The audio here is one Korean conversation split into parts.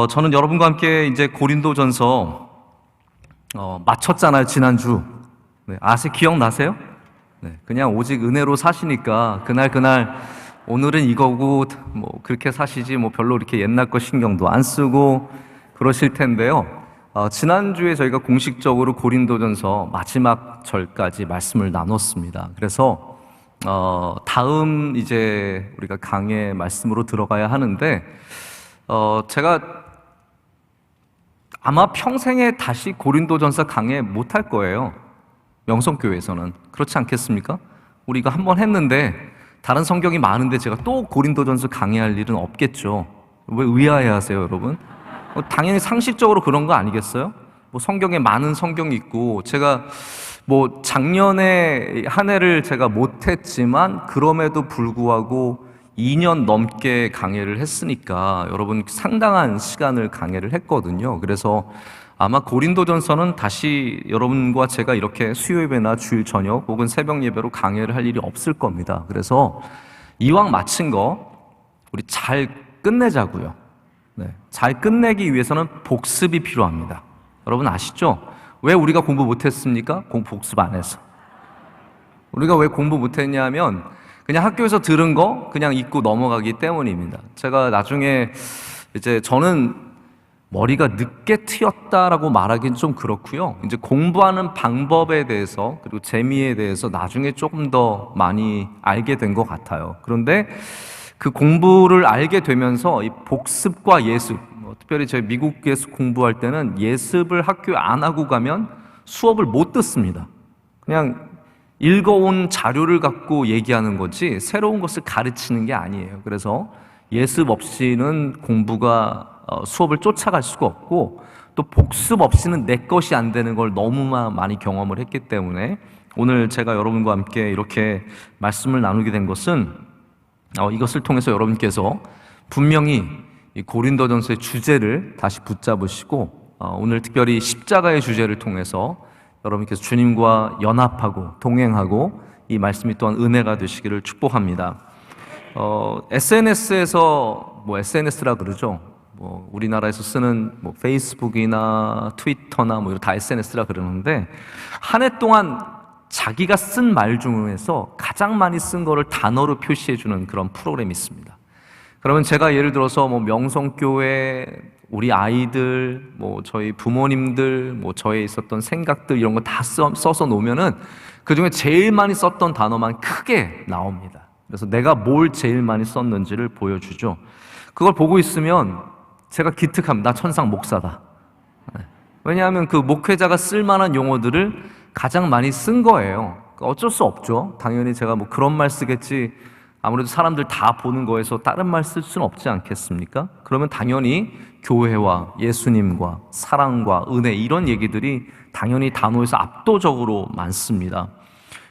저는 여러분과 함께 이제 고린도전서 마쳤잖아요, 지난주. 네, 아직 기억나세요? 네, 그냥 오직 은혜로 사시니까 그날 오늘은 이거고 뭐 그렇게 사시지 뭐 별로 이렇게 옛날 거 신경도 안 쓰고 그러실 텐데요. 지난주에 저희가 공식적으로 고린도전서 마지막 절까지 말씀을 나눴습니다. 그래서 다음 이제 우리가 강의 말씀으로 들어가야 하는데 제가 아마 평생에 다시 고린도전서 강해 못할 거예요. 명성교회에서는. 그렇지 않겠습니까? 우리가 한 번 했는데 다른 성경이 많은데 제가 또 고린도전서 강의할 일은 없겠죠. 왜 의아해하세요, 여러분? 당연히 상식적으로 그런 거 아니겠어요? 뭐 성경에 많은 성경이 있고 제가 뭐 작년에 한 해를 제가 못했지만 그럼에도 불구하고 2년 넘게 강의를 했으니까 여러분 상당한 시간을 강의를 했거든요. 그래서 아마 고린도전서는 다시 여러분과 제가 이렇게 수요예배나 주일 저녁 혹은 새벽 예배로 강의를 할 일이 없을 겁니다. 그래서 이왕 마친 거 우리 잘 끝내자고요. 네, 잘 끝내기 위해서는 복습이 필요합니다. 여러분 아시죠? 왜 우리가 공부 못했습니까? 복습 안 해서. 우리가 왜 공부 못했냐면 그냥 학교에서 들은 거 그냥 잊고 넘어가기 때문입니다. 제가 나중에 이제 저는 머리가 늦게 트였다라고 말하기는 좀 그렇고요. 이제 공부하는 방법에 대해서 그리고 재미에 대해서 나중에 조금 더 많이 알게 된 것 같아요. 그런데 그 공부를 알게 되면서 이 복습과 예습, 특별히 저희 미국에서 공부할 때는 예습을 학교에 안 하고 가면 수업을 못 듣습니다. 그냥 읽어온 자료를 갖고 얘기하는 거지 새로운 것을 가르치는 게 아니에요. 그래서 예습 없이는 공부가 수업을 쫓아갈 수가 없고 또 복습 없이는 내 것이 안 되는 걸 너무 많이 경험을 했기 때문에 오늘 제가 여러분과 함께 이렇게 말씀을 나누게 된 것은 이것을 통해서 여러분께서 분명히 이 고린도전서의 주제를 다시 붙잡으시고 오늘 특별히 십자가의 주제를 통해서 여러분께서 주님과 연합하고 동행하고 이 말씀이 또한 은혜가 되시기를 축복합니다. SNS에서 뭐 SNS라 그러죠. 뭐 우리나라에서 쓰는 뭐 페이스북이나 트위터나 뭐 이런 다 SNS라 그러는데 한 해 동안 자기가 쓴 말 중에서 가장 많이 쓴 거를 단어로 표시해 주는 그런 프로그램이 있습니다. 그러면 제가 예를 들어서 뭐 명성교회, 우리 아이들, 뭐 저희 부모님들, 뭐 저의 있었던 생각들 이런 거 다 써서 놓으면은 그 중에 제일 많이 썼던 단어만 크게 나옵니다. 그래서 내가 뭘 제일 많이 썼는지를 보여주죠. 그걸 보고 있으면 제가 기특합니다. 나 천상 목사다. 왜냐하면 그 목회자가 쓸만한 용어들을 가장 많이 쓴 거예요. 어쩔 수 없죠. 당연히 제가 뭐 그런 말 쓰겠지. 아무래도 사람들 다 보는 거에서 다른 말 쓸 수는 없지 않겠습니까? 그러면 당연히 교회와 예수님과 사랑과 은혜 이런 얘기들이 당연히 단어에서 압도적으로 많습니다.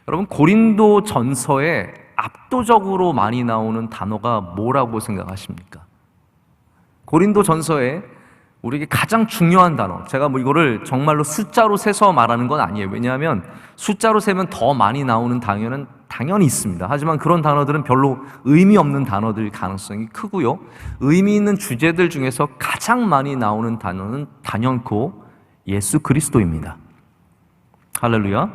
여러분 고린도 전서에 압도적으로 많이 나오는 단어가 뭐라고 생각하십니까? 고린도 전서에 우리에게 가장 중요한 단어, 제가 뭐 이거를 정말로 숫자로 세서 말하는 건 아니에요. 왜냐하면 숫자로 세면 더 많이 나오는 단어는 당연히 있습니다. 하지만 그런 단어들은 별로 의미 없는 단어들일 가능성이 크고요. 의미 있는 주제들 중에서 가장 많이 나오는 단어는 단연코 예수 그리스도입니다. 할렐루야.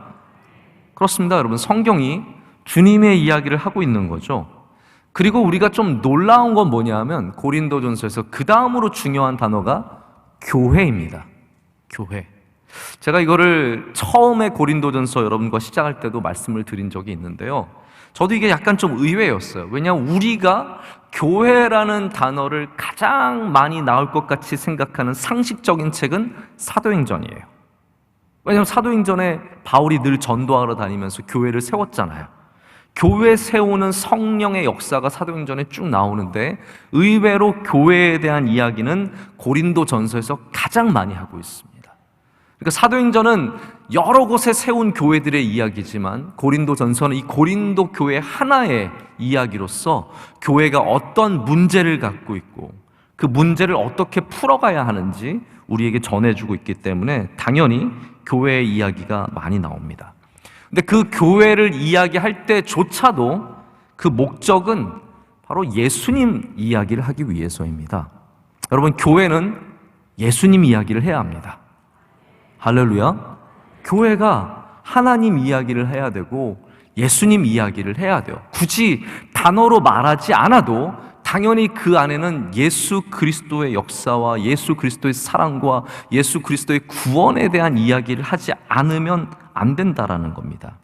그렇습니다. 여러분 성경이 주님의 이야기를 하고 있는 거죠. 그리고 우리가 좀 놀라운 건 뭐냐면 고린도전서에서 그 다음으로 중요한 단어가 교회입니다. 교회. 제가 이거를 처음에 고린도전서 여러분과 시작할 때도 말씀을 드린 적이 있는데요. 저도 이게 약간 좀 의외였어요. 왜냐하면 우리가 교회라는 단어를 가장 많이 나올 것 같이 생각하는 상식적인 책은 사도행전이에요. 왜냐하면 사도행전에 바울이 늘 전도하러 다니면서 교회를 세웠잖아요. 교회 세우는 성령의 역사가 사도행전에 쭉 나오는데 의외로 교회에 대한 이야기는 고린도전서에서 가장 많이 하고 있습니다. 그러니까 사도행전은 여러 곳에 세운 교회들의 이야기지만 고린도전서는 이 고린도 교회 하나의 이야기로서 교회가 어떤 문제를 갖고 있고 그 문제를 어떻게 풀어가야 하는지 우리에게 전해주고 있기 때문에 당연히 교회의 이야기가 많이 나옵니다. 근데 그 교회를 이야기할 때조차도 그 목적은 바로 예수님 이야기를 하기 위해서입니다. 여러분, 교회는 예수님 이야기를 해야 합니다. 할렐루야. 교회가 하나님 이야기를 해야 되고 예수님 이야기를 해야 돼요. 굳이 단어로 말하지 않아도 당연히 그 안에는 예수 그리스도의 역사와 예수 그리스도의 사랑과 예수 그리스도의 구원에 대한 이야기를 하지 않으면 안 된다라는 겁니다.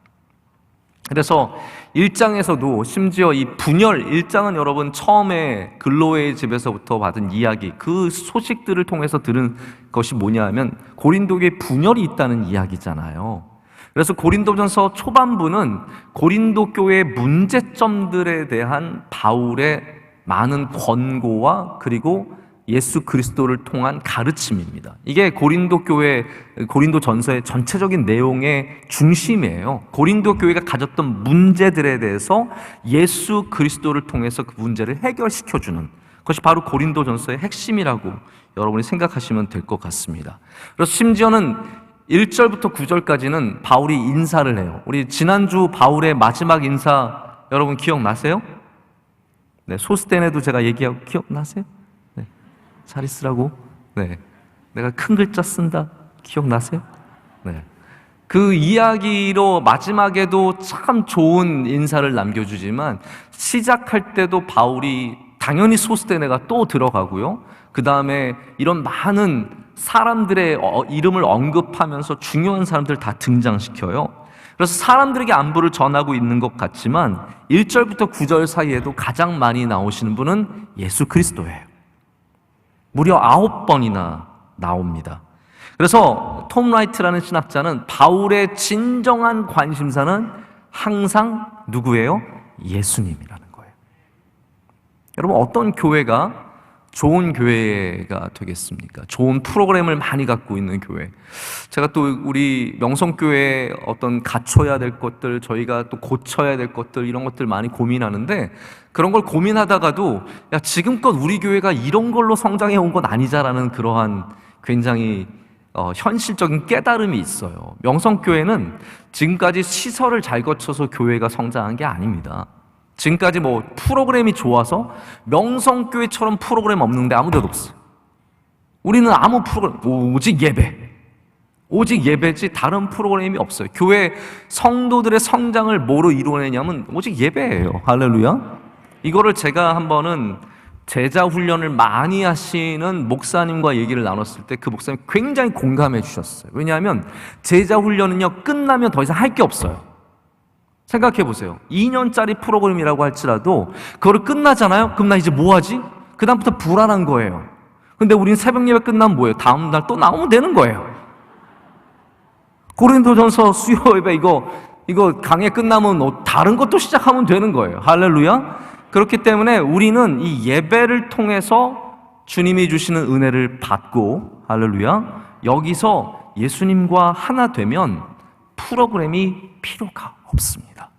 그래서 1장에서도 심지어 이 분열, 1장은 여러분 처음에 글로의 집에서부터 받은 이야기, 그 소식들을 통해서 들은 것이 뭐냐 하면 고린도교에 분열이 있다는 이야기잖아요. 그래서 고린도전서 초반부는 고린도 교회의 문제점들에 대한 바울의 많은 권고와 그리고 예수 그리스도를 통한 가르침입니다. 이게 고린도 교회, 고린도 전서의 전체적인 내용의 중심이에요. 고린도 교회가 가졌던 문제들에 대해서 예수 그리스도를 통해서 그 문제를 해결시켜주는 것이 바로 고린도 전서의 핵심이라고 여러분이 생각하시면 될 것 같습니다. 그래서 심지어는 1절부터 9절까지는 바울이 인사를 해요. 우리 지난주 바울의 마지막 인사 여러분 기억나세요? 네, 소스테네도 제가 얘기하고 기억나세요? 네, 잘 있으라고. 네, 내가 큰 글자 쓴다. 기억나세요? 네, 그 이야기로 마지막에도 참 좋은 인사를 남겨주지만 시작할 때도 바울이 당연히 소스테네가 또 들어가고요. 그 다음에 이런 많은 사람들의 이름을 언급하면서 중요한 사람들 다 등장시켜요. 그래서 사람들에게 안부를 전하고 있는 것 같지만 1절부터 9절 사이에도 가장 많이 나오시는 분은 예수 그리스도예요. 무려 9번이나 나옵니다. 그래서 톰 라이트라는 신학자는 바울의 진정한 관심사는 항상 누구예요? 예수님이라는 거예요. 여러분, 어떤 교회가 좋은 교회가 되겠습니까? 좋은 프로그램을 많이 갖고 있는 교회. 제가 또 우리 명성교회에 어떤 갖춰야 될 것들, 저희가 또 고쳐야 될 것들, 이런 것들 많이 고민하는데, 그런 걸 고민하다가도 야, 지금껏 우리 교회가 이런 걸로 성장해 온 건 아니자라는 그러한 굉장히 현실적인 깨달음이 있어요. 명성교회는 지금까지 시설을 잘 거쳐서 교회가 성장한 게 아닙니다. 지금까지 뭐 프로그램이 좋아서 명성교회처럼 프로그램 없는데 아무 데도 없어요. 우리는 아무 프로그램, 오직 예배. 오직 예배지 다른 프로그램이 없어요. 교회 성도들의 성장을 뭐로 이루어내냐면 오직 예배예요. 할렐루야. 이거를 제가 한번은 제자 훈련을 많이 하시는 목사님과 얘기를 나눴을 때 그 목사님 굉장히 공감해 주셨어요. 왜냐하면 제자 훈련은요, 끝나면 더 이상 할 게 없어요. 생각해 보세요. 2년짜리 프로그램이라고 할지라도 그거를 끝나잖아요? 그럼 나 이제 뭐 하지? 그 다음부터 불안한 거예요. 근데 우리는 새벽 예배 끝나면 뭐예요? 다음 날 또 나오면 되는 거예요. 고린도전서 수요 예배 이거 강의 끝나면 다른 것도 시작하면 되는 거예요. 할렐루야. 그렇기 때문에 우리는 이 예배를 통해서 주님이 주시는 은혜를 받고, 할렐루야, 여기서 예수님과 하나 되면 프로그램이 필요가 없습니다.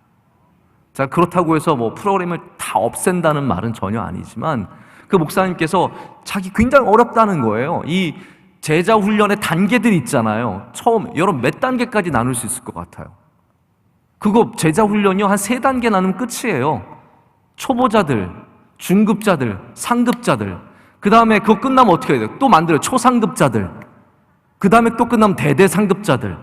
자, 그렇다고 해서 뭐 프로그램을 다 없앤다는 말은 전혀 아니지만 그 목사님께서 자기 굉장히 어렵다는 거예요. 이 제자 훈련의 단계들이 있잖아요. 처음 여러분 몇 단계까지 나눌 수 있을 것 같아요? 그거 제자 훈련이요, 한 3단계 나누면 끝이에요. 초보자들, 중급자들, 상급자들. 그 다음에 그거 끝나면 어떻게 해야 돼요? 또 만들어요. 초상급자들. 그 다음에 또 끝나면 대대상급자들.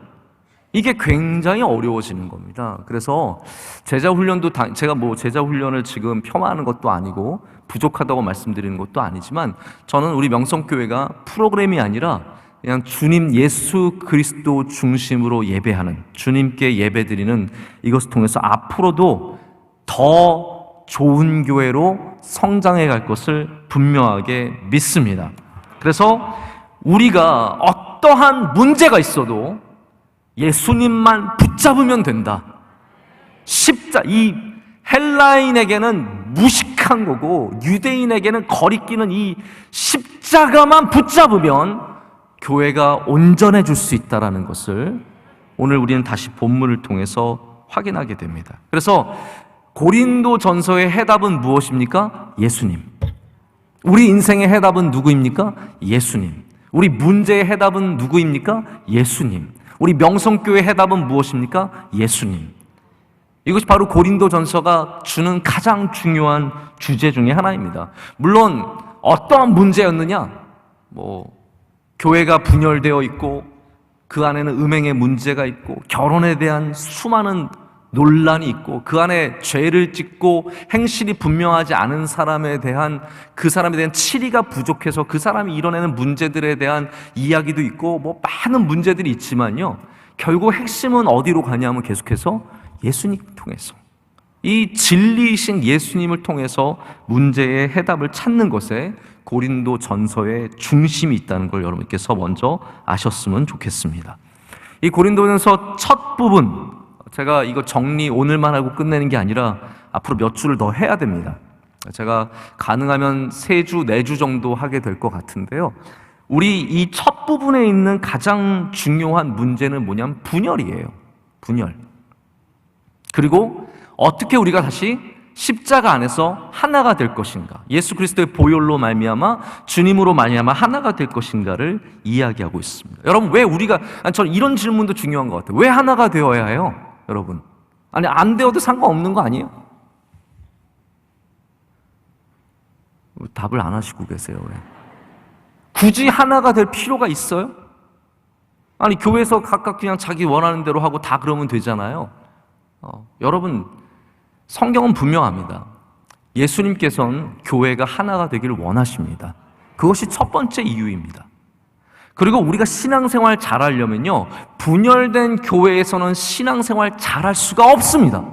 이게 굉장히 어려워지는 겁니다. 그래서 제자 훈련도 제가 뭐 제자 훈련을 지금 폄하하는 것도 아니고 부족하다고 말씀드리는 것도 아니지만 저는 우리 명성교회가 프로그램이 아니라 그냥 주님 예수 그리스도 중심으로 예배하는, 주님께 예배드리는 이것을 통해서 앞으로도 더 좋은 교회로 성장해 갈 것을 분명하게 믿습니다. 그래서 우리가 어떠한 문제가 있어도 예수님만 붙잡으면 된다. 이 헬라인에게는 무식한 거고 유대인에게는 거리끼는 이 십자가만 붙잡으면 교회가 온전해질 수 있다는 것을 오늘 우리는 다시 본문을 통해서 확인하게 됩니다. 그래서 고린도 전서의 해답은 무엇입니까? 예수님. 우리 인생의 해답은 누구입니까? 예수님. 우리 문제의 해답은 누구입니까? 예수님. 우리 명성교회의 해답은 무엇입니까? 예수님. 이것이 바로 고린도 전서가 주는 가장 중요한 주제 중에 하나입니다. 물론 어떠한 문제였느냐? 교회가 분열되어 있고 그 안에는 음행의 문제가 있고 결혼에 대한 수많은 논란이 있고 그 안에 죄를 짓고 행실이 분명하지 않은 사람에 대한 그 사람에 대한 치리가 부족해서 그 사람이 이뤄내는 문제들에 대한 이야기도 있고 많은 문제들이 있지만요, 결국 핵심은 어디로 가냐면 계속해서 예수님 통해서, 이 진리이신 예수님을 통해서 문제의 해답을 찾는 것에 고린도 전서의 중심이 있다는 걸 여러분께서 먼저 아셨으면 좋겠습니다. 이 고린도전서 첫 부분, 제가 이거 정리 오늘만 하고 끝내는 게 아니라 앞으로 몇 주를 더 해야 됩니다. 제가 가능하면 3주, 4주 정도 하게 될 것 같은데요, 우리 이 첫 부분에 있는 가장 중요한 문제는 뭐냐면 분열이에요. 분열. 그리고 어떻게 우리가 다시 십자가 안에서 하나가 될 것인가, 예수 그리스도의 보혈로 말미암아 주님으로 말미암아 하나가 될 것인가를 이야기하고 있습니다. 여러분, 왜 우리가, 저는 이런 질문도 중요한 것 같아요. 왜 하나가 되어야 해요? 여러분, 안 되어도 상관없는 거 아니에요? 답을 안 하시고 계세요. 왜? 굳이 하나가 될 필요가 있어요? 교회에서 각각 그냥 자기 원하는 대로 하고 다 그러면 되잖아요. 여러분, 성경은 분명합니다. 예수님께서는 교회가 하나가 되기를 원하십니다. 그것이 첫 번째 이유입니다. 그리고 우리가 신앙생활 잘하려면요, 분열된 교회에서는 신앙생활 잘할 수가 없습니다.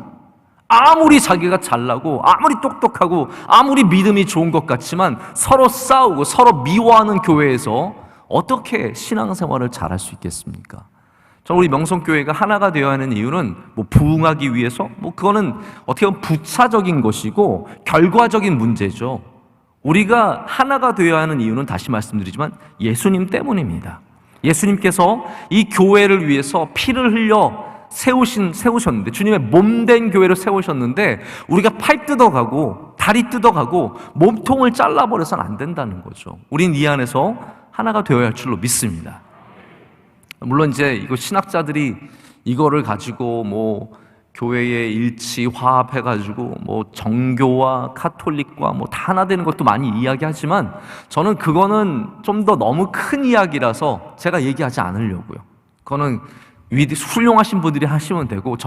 아무리 자기가 잘나고 아무리 똑똑하고 아무리 믿음이 좋은 것 같지만 서로 싸우고 서로 미워하는 교회에서 어떻게 신앙생활을 잘할 수 있겠습니까? 저는 우리 명성교회가 하나가 되어야 하는 이유는 부흥하기 위해서, 그거는 어떻게 보면 부차적인 것이고 결과적인 문제죠. 우리가 하나가 되어야 하는 이유는 다시 말씀드리지만 예수님 때문입니다. 예수님께서 이 교회를 위해서 피를 흘려 세우셨는데, 주님의 몸된 교회를 세우셨는데 우리가 팔 뜯어가고 다리 뜯어가고 몸통을 잘라버려서는 안 된다는 거죠. 우린 이 안에서 하나가 되어야 할 줄로 믿습니다. 물론 이제 이거 신학자들이 이거를 가지고 교회의 일치 화합해가지고 정교와 카톨릭과 다 하나 되는 것도 많이 이야기하지만, 저는 그거는 좀 더 너무 큰 이야기라서 제가 얘기하지 않으려고요. 그거는 훌륭하신 분들이 하시면 되고,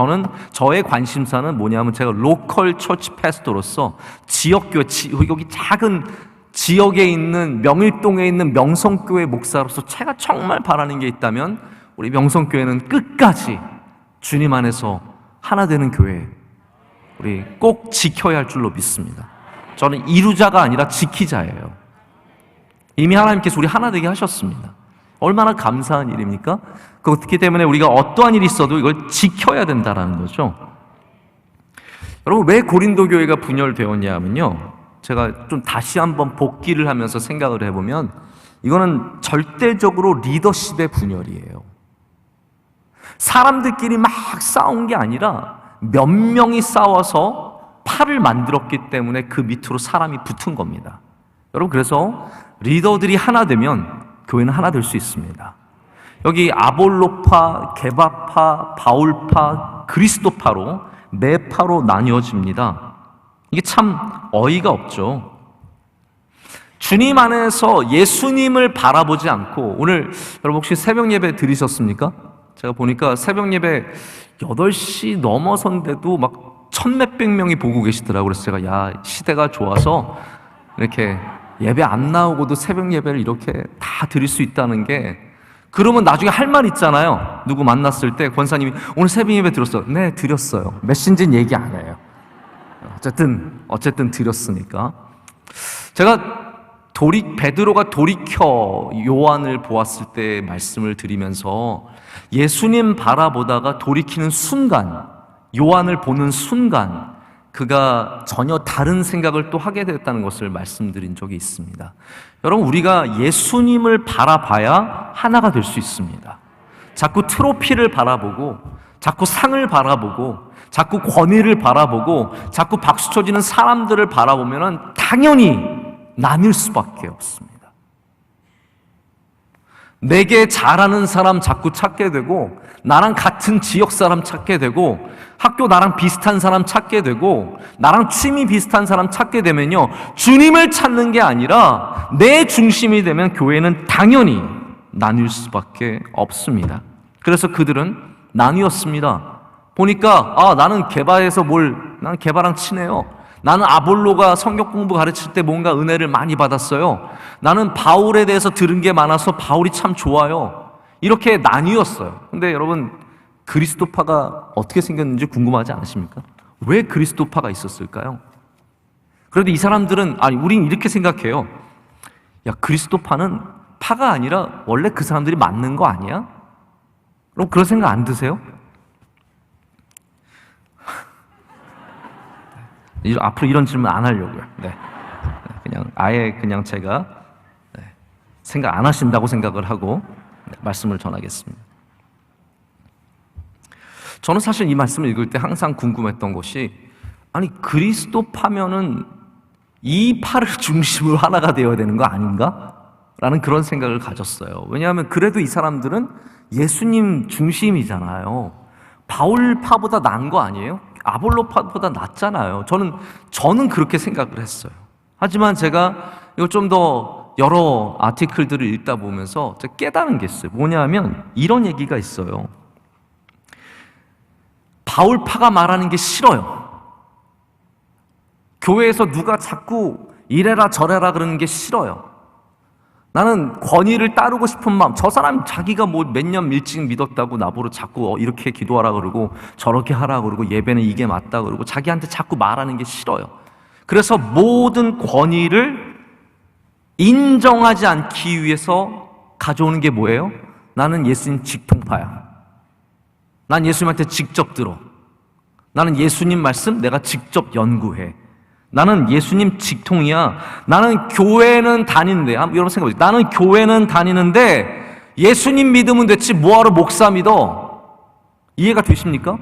저의 관심사는 뭐냐면, 제가 로컬 처치 패스토로서 지역교회, 여기 작은 지역에 있는 명일동에 있는 명성교회 목사로서 제가 정말 바라는 게 있다면, 우리 명성교회는 끝까지 주님 안에서 하나 되는 교회, 우리 꼭 지켜야 할 줄로 믿습니다. 저는 이루자가 아니라 지키자예요. 이미 하나님께서 우리 하나 되게 하셨습니다. 얼마나 감사한 일입니까? 그렇기 때문에 우리가 어떠한 일이 있어도 이걸 지켜야 된다는 거죠. 여러분, 왜 고린도 교회가 분열되었냐 하면요, 제가 좀 다시 한번 복기를 하면서 생각을 해보면, 이거는 절대적으로 리더십의 분열이에요. 사람들끼리 막 싸운 게 아니라 몇 명이 싸워서 팔을 만들었기 때문에 그 밑으로 사람이 붙은 겁니다. 여러분, 그래서 리더들이 하나 되면 교회는 하나 될 수 있습니다. 여기 아볼로파, 게바파, 바울파, 그리스도파로 네 파로 나뉘어집니다. 이게 참 어이가 없죠. 주님 안에서 예수님을 바라보지 않고, 오늘 여러분 혹시 새벽 예배 들으셨습니까? 제가 보니까 새벽 예배 8시 넘어선데도 막 1,000몇백 명이 보고 계시더라고요. 그래서 제가 시대가 좋아서 이렇게 예배 안 나오고도 새벽 예배를 이렇게 다 드릴 수 있다는 게, 그러면 나중에 할 말 있잖아요. 누구 만났을 때 권사님이 오늘 새벽 예배 들었어요. 네, 드렸어요. 몇 시인지는 얘기 안 해요. 어쨌든 드렸으니까. 제가 베드로가 돌이켜 요한을 보았을 때 말씀을 드리면서, 예수님 바라보다가 돌이키는 순간, 요한을 보는 순간 그가 전혀 다른 생각을 또 하게 됐다는 것을 말씀드린 적이 있습니다. 여러분, 우리가 예수님을 바라봐야 하나가 될 수 있습니다. 자꾸 트로피를 바라보고, 자꾸 상을 바라보고, 자꾸 권위를 바라보고, 자꾸 박수 쳐주는 사람들을 바라보면 당연히 나뉠 수밖에 없습니다. 내게 잘하는 사람 자꾸 찾게 되고, 나랑 같은 지역 사람 찾게 되고, 학교 나랑 비슷한 사람 찾게 되고, 나랑 취미 비슷한 사람 찾게 되면요, 주님을 찾는 게 아니라 내 중심이 되면 교회는 당연히 나뉠 수밖에 없습니다. 그래서 그들은 나뉘었습니다. 보니까 나는 게바에서 나는 게바랑 친해요. 나는 아볼로가 성경 공부 가르칠 때 뭔가 은혜를 많이 받았어요. 나는 바울에 대해서 들은 게 많아서 바울이 참 좋아요. 이렇게 나뉘었어요. 근데 여러분, 그리스도파가 어떻게 생겼는지 궁금하지 않으십니까? 왜 그리스도파가 있었을까요? 그래도 이 사람들은, 우린 이렇게 생각해요. 야, 그리스도파는 파가 아니라 원래 그 사람들이 맞는 거 아니야? 그럼 그런 생각 안 드세요? 앞으로 이런 질문 안 하려고요. 네. 그냥 제가 생각 안 하신다고 생각을 하고 말씀을 전하겠습니다. 저는 사실 이 말씀을 읽을 때 항상 궁금했던 것이, 그리스도파면은 이 파를 중심으로 하나가 되어야 되는 거 아닌가? 라는 그런 생각을 가졌어요. 왜냐하면 그래도 이 사람들은 예수님 중심이잖아요. 바울파보다 나은 거 아니에요? 아볼로파보다 낫잖아요. 저는 그렇게 생각을 했어요. 하지만 제가 이거 좀 더 여러 아티클들을 읽다 보면서 제가 깨달은 게 있어요. 뭐냐면 이런 얘기가 있어요. 바울파가 말하는 게 싫어요. 교회에서 누가 자꾸 이래라 저래라 그러는 게 싫어요. 나는 권위를 따르고 싶은 마음, 저 사람 자기가 몇 년 일찍 믿었다고 나보고 자꾸 이렇게 기도하라 그러고 저렇게 하라 그러고 예배는 이게 맞다 그러고 자기한테 자꾸 말하는 게 싫어요. 그래서 모든 권위를 인정하지 않기 위해서 가져오는 게 뭐예요? 나는 예수님 직통파야. 난 예수님한테 직접 들어. 나는 예수님 말씀 내가 직접 연구해. 나는 예수님 직통이야. 나는 교회는 다니는데, 여러분 생각해보세요. 나는 교회는 다니는데 예수님 믿으면 됐지 뭐하러 목사 믿어? 이해가 되십니까?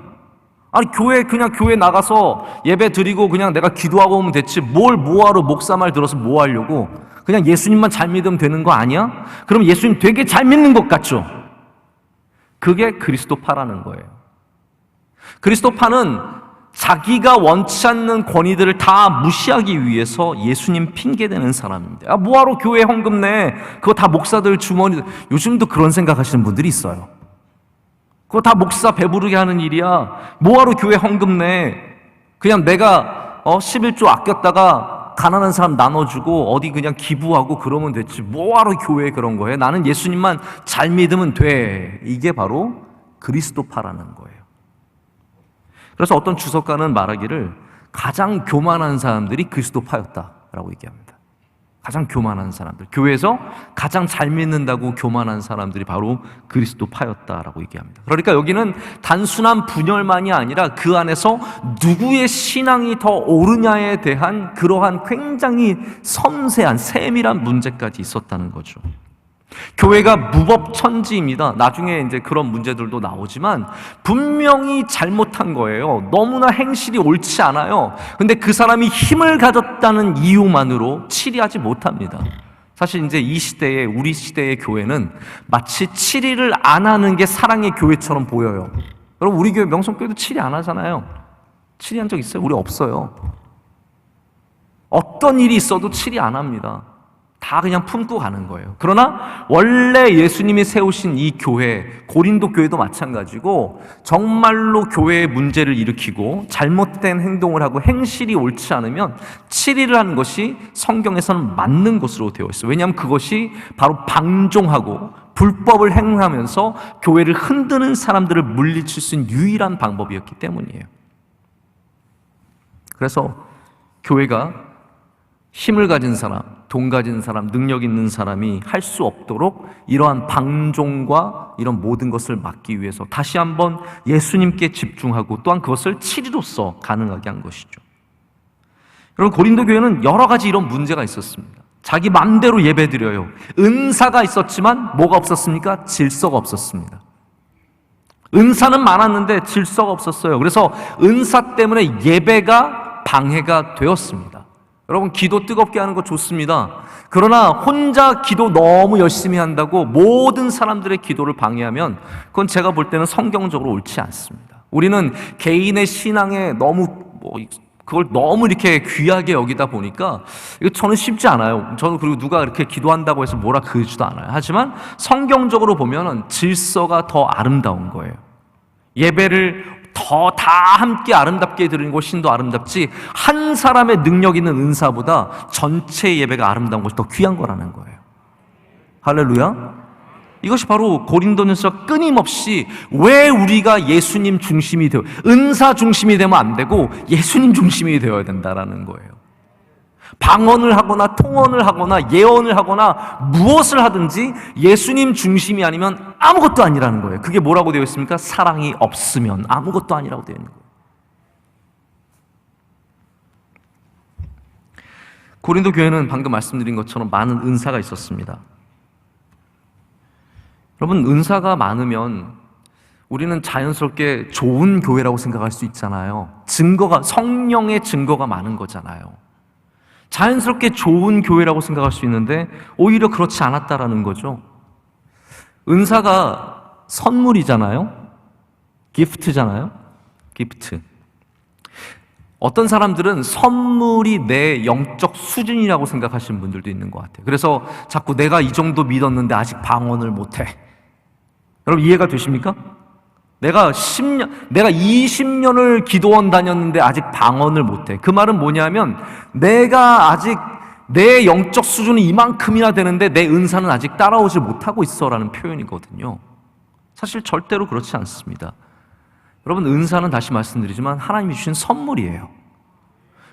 교회 나가서 예배 드리고 그냥 내가 기도하고 오면 됐지 뭐하러 목사 말 들어서 뭐 하려고? 그냥 예수님만 잘 믿으면 되는 거 아니야? 그럼 예수님 되게 잘 믿는 것 같죠? 그게 그리스도파라는 거예요. 그리스도파는 자기가 원치 않는 권위들을 다 무시하기 위해서 예수님 핑계대는 사람입니다. 뭐하러 교회 헌금 내? 그거 다 목사들 주머니. 요즘도 그런 생각하시는 분들이 있어요. 그거 다 목사 배부르게 하는 일이야. 뭐하러 교회 헌금 내? 그냥 내가 11조 아꼈다가 가난한 사람 나눠주고 어디 그냥 기부하고 그러면 됐지 뭐하러 교회에 그런 거 해? 나는 예수님만 잘 믿으면 돼. 이게 바로 그리스도파라는 거예요. 그래서 어떤 주석가는 말하기를 가장 교만한 사람들이 그리스도파였다라고 얘기합니다. 가장 교만한 사람들, 교회에서 가장 잘 믿는다고 교만한 사람들이 바로 그리스도파였다라고 얘기합니다. 그러니까 여기는 단순한 분열만이 아니라 그 안에서 누구의 신앙이 더 옳으냐에 대한 그러한 굉장히 섬세한 세밀한 문제까지 있었다는 거죠. 교회가 무법천지입니다. 나중에 이제 그런 문제들도 나오지만 분명히 잘못한 거예요. 너무나 행실이 옳지 않아요. 근데 그 사람이 힘을 가졌다는 이유만으로 치리하지 못합니다. 사실 이제 이 시대에, 우리 시대의 교회는 마치 치리를 안 하는 게 사랑의 교회처럼 보여요. 여러분, 우리 교회 명성교회도 치리 안 하잖아요. 치리한 적 있어요? 우리 없어요. 어떤 일이 있어도 치리 안 합니다. 다 그냥 품고 가는 거예요. 그러나 원래 예수님이 세우신 이 교회, 고린도 교회도 마찬가지고 정말로 교회의 문제를 일으키고 잘못된 행동을 하고 행실이 옳지 않으면 치리를 하는 것이 성경에서는 맞는 것으로 되어 있어요. 왜냐하면 그것이 바로 방종하고 불법을 행하면서 교회를 흔드는 사람들을 물리칠 수 있는 유일한 방법이었기 때문이에요. 그래서 교회가 힘을 가진 사람, 돈 가진 사람, 능력 있는 사람이 할 수 없도록 이러한 방종과 이런 모든 것을 막기 위해서 다시 한번 예수님께 집중하고 또한 그것을 치리로서 가능하게 한 것이죠. 여러분, 고린도 교회는 여러 가지 이런 문제가 있었습니다. 자기 마음대로 예배드려요. 은사가 있었지만 뭐가 없었습니까? 질서가 없었습니다. 은사는 많았는데 질서가 없었어요. 그래서 은사 때문에 예배가 방해가 되었습니다. 여러분, 기도 뜨겁게 하는 거 좋습니다. 그러나 혼자 기도 너무 열심히 한다고 모든 사람들의 기도를 방해하면 그건 제가 볼 때는 성경적으로 옳지 않습니다. 우리는 개인의 신앙에 그걸 너무 이렇게 귀하게 여기다 보니까 이거 저는 쉽지 않아요. 저는 그리고 누가 이렇게 기도한다고 해서 뭐라 그러지도 않아요. 하지만 성경적으로 보면은 질서가 더 아름다운 거예요. 예배를 더 다 함께 아름답게 드리는 것이 신도 아름답지 한 사람의 능력 있는 은사보다 전체 예배가 아름다운 것이 더 귀한 거라는 거예요. 할렐루야. 이것이 바로 고린도전서 끊임없이 왜 우리가 예수님 중심이 되어 은사 중심이 되면 안 되고 예수님 중심이 되어야 된다라는 거예요. 방언을 하거나 통언을 하거나 예언을 하거나 무엇을 하든지 예수님 중심이 아니면 아무것도 아니라는 거예요. 그게 뭐라고 되어 있습니까? 사랑이 없으면 아무것도 아니라고 되어 있는 거예요. 고린도 교회는 방금 말씀드린 것처럼 많은 은사가 있었습니다. 여러분, 은사가 많으면 우리는 자연스럽게 좋은 교회라고 생각할 수 있잖아요. 성령의 증거가 많은 거잖아요. 자연스럽게 좋은 교회라고 생각할 수 있는데 오히려 그렇지 않았다라는 거죠. 은사가 선물이잖아요. 기프트잖아요. 기프트. 어떤 사람들은 선물이 내 영적 수준이라고 생각하시는 분들도 있는 것 같아요. 그래서 자꾸 내가 이 정도 믿었는데 아직 방언을 못해. 여러분 이해가 되십니까? 내가 20년을 기도원 다녔는데 아직 방언을 못해. 그 말은 뭐냐면 내가 아직 내 영적 수준이 이만큼이나 되는데 내 은사는 아직 따라오지 못하고 있어라는 표현이거든요. 사실 절대로 그렇지 않습니다. 여러분, 은사는 다시 말씀드리지만 하나님이 주신 선물이에요.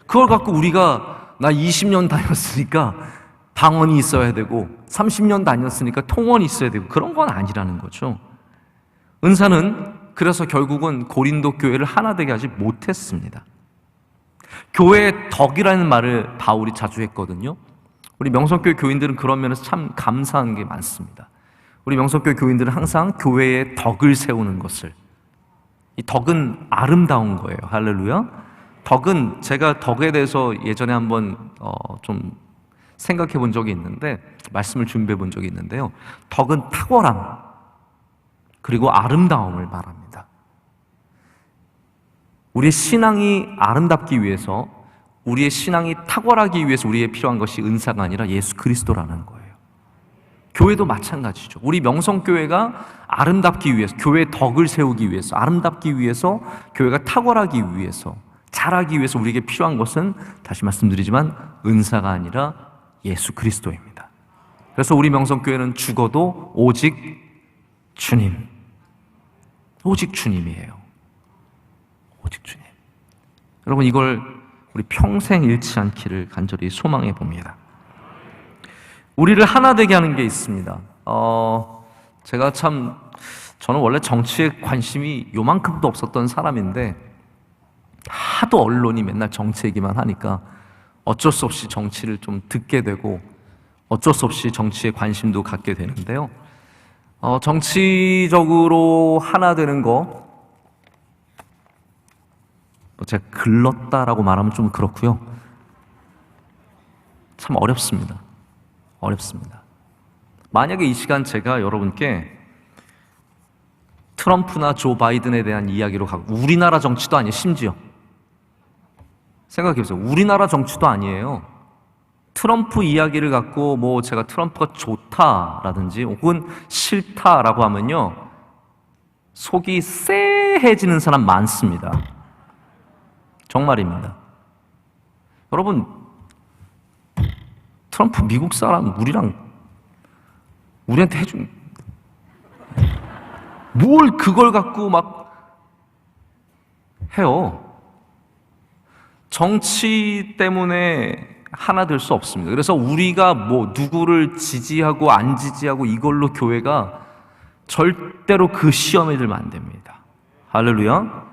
그걸 갖고 우리가 나 20년 다녔으니까 방언이 있어야 되고 30년 다녔으니까 통언이 있어야 되고 그런 건 아니라는 거죠. 은사는 그래서 결국은 고린도 교회를 하나 되게 하지 못했습니다. 교회의 덕이라는 말을 바울이 자주 했거든요. 우리 명성교회 교인들은 그런 면에서 참 감사한 게 많습니다. 우리 명성교회 교인들은 항상 교회의 덕을 세우는 것을, 이 덕은 아름다운 거예요. 할렐루야. 덕은 제가 덕에 대해서 예전에 한번 좀 생각해 본 적이 있는데 말씀을 준비해 본 적이 있는데요. 덕은 탁월함 그리고 아름다움을 말합니다. 우리의 신앙이 아름답기 위해서, 우리의 신앙이 탁월하기 위해서 우리에 필요한 것이 은사가 아니라 예수 그리스도라는 거예요. 교회도 마찬가지죠. 우리 명성교회가 아름답기 위해서, 교회의 덕을 세우기 위해서, 아름답기 위해서, 교회가 탁월하기 위해서, 잘하기 위해서 우리에게 필요한 것은 다시 말씀드리지만 은사가 아니라 예수 그리스도입니다. 그래서 우리 명성교회는 죽어도 오직 주님, 오직 주님이에요. 오직 주님. 여러분, 이걸 우리 평생 잃지 않기를 간절히 소망해 봅니다. 우리를 하나 되게 하는 게 있습니다. 저는 원래 정치에 관심이 요만큼도 없었던 사람인데 하도 언론이 맨날 정치 얘기만 하니까 어쩔 수 없이 정치를 좀 듣게 되고 어쩔 수 없이 정치에 관심도 갖게 되는데요. 정치적으로 하나 되는 거, 제가 글렀다라고 말하면 좀 그렇고요. 참 어렵습니다. 어렵습니다. 만약에 이 시간 제가 여러분께 트럼프나 조 바이든에 대한 이야기로 가고, 우리나라 정치도 아니에요. 심지어 생각해보세요. 우리나라 정치도 아니에요. 트럼프 이야기를 갖고 제가 트럼프가 좋다라든지 혹은 싫다라고 하면요, 속이 쎄해지는 사람 많습니다. 정말입니다. 여러분, 트럼프 미국 사람 우리한테 해준 뭘 그걸 갖고 막 해요. 정치 때문에 하나 될 수 없습니다. 그래서 우리가 누구를 지지하고 안 지지하고 이걸로 교회가 절대로 그 시험에 들면 안 됩니다. 할렐루야.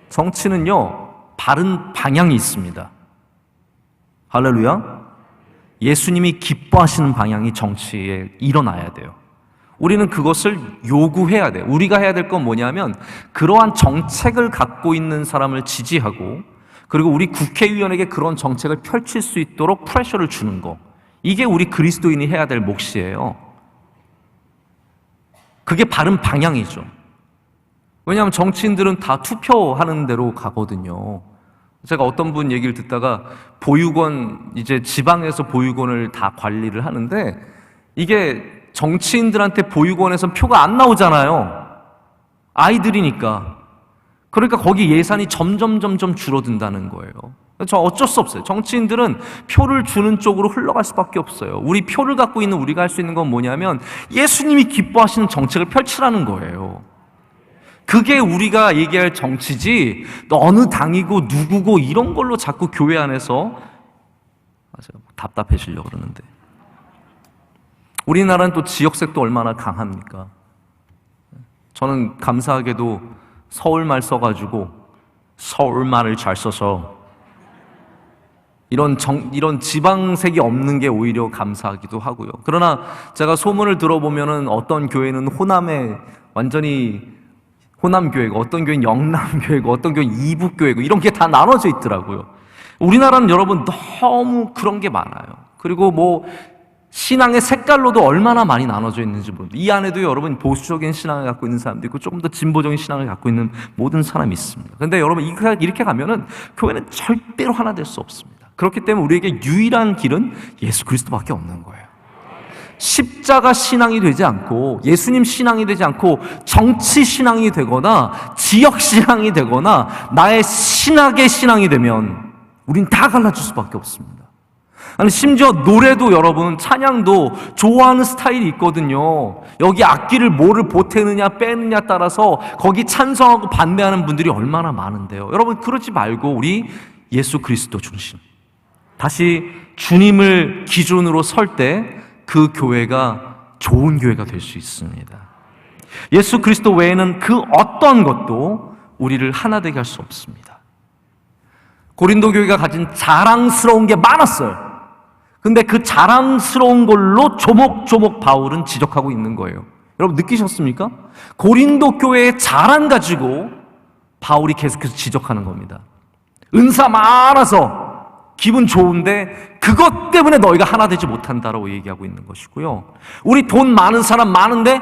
정치는요, 바른 방향이 있습니다. 할렐루야. 예수님이 기뻐하시는 방향이 정치에 일어나야 돼요. 우리는 그것을 요구해야 돼요. 우리가 해야 될 건 뭐냐면 그러한 정책을 갖고 있는 사람을 지지하고, 그리고 우리 국회의원에게 그런 정책을 펼칠 수 있도록 프레셔를 주는 거, 이게 우리 그리스도인이 해야 될 몫이에요. 그게 바른 방향이죠. 왜냐하면 정치인들은 다 투표하는 대로 가거든요. 제가 어떤 분 얘기를 듣다가 보육원, 이제 지방에서 보육원을 다 관리를 하는데 이게 정치인들한테 보육원에서 표가 안 나오잖아요. 아이들이니까. 그러니까 거기 예산이 점점 줄어든다는 거예요. 저 어쩔 수 없어요. 정치인들은 표를 주는 쪽으로 흘러갈 수밖에 없어요. 우리 표를 갖고 있는 우리가 할 수 있는 건 뭐냐면 예수님이 기뻐하시는 정책을 펼치라는 거예요. 그게 우리가 얘기할 정치지 어느 당이고 누구고 이런 걸로 자꾸 교회 안에서 답답해지려고 그러는데, 우리나라는 또 지역색도 얼마나 강합니까? 저는 감사하게도 서울말 써가지고 서울말을 잘 써서 이런 지방색이 없는 게 오히려 감사하기도 하고요. 그러나 제가 소문을 들어보면은 어떤 교회는 호남에 완전히 호남교회고, 어떤 교회는 영남교회고, 어떤 교회는 이북교회고, 이런 게 다 나눠져 있더라고요. 우리나라는 여러분 너무 그런 게 많아요. 그리고 뭐 신앙의 색깔로도 얼마나 많이 나눠져 있는지 모릅니다. 이 안에도 여러분 보수적인 신앙을 갖고 있는 사람도 있고 조금 더 진보적인 신앙을 갖고 있는 모든 사람이 있습니다. 그런데 여러분 이렇게 가면은 교회는 절대로 하나 될 수 없습니다. 그렇기 때문에 우리에게 유일한 길은 예수 그리스도밖에 없는 거예요. 십자가 신앙이 되지 않고, 예수님 신앙이 되지 않고 정치 신앙이 되거나 지역 신앙이 되거나 나의 신학의 신앙이 되면 우린 다 갈라질 수밖에 없습니다. 아니, 심지어 노래도 여러분, 찬양도 좋아하는 스타일이 있거든요. 여기 악기를 뭐를 보태느냐 빼느냐 따라서 거기 찬성하고 반대하는 분들이 얼마나 많은데요. 여러분, 그러지 말고 우리 예수 그리스도 중심, 다시 주님을 기준으로 설 때 그 교회가 좋은 교회가 될 수 있습니다. 예수 그리스도 외에는 그 어떤 것도 우리를 하나 되게 할 수 없습니다. 고린도 교회가 가진 자랑스러운 게 많았어요. 근데 그 자랑스러운 걸로 조목조목 바울은 지적하고 있는 거예요. 여러분 느끼셨습니까? 고린도 교회의 자랑 가지고 바울이 계속해서 지적하는 겁니다. 은사 많아서 기분 좋은데 그것 때문에 너희가 하나 되지 못한다라고 얘기하고 있는 것이고요. 우리 돈 많은 사람 많은데,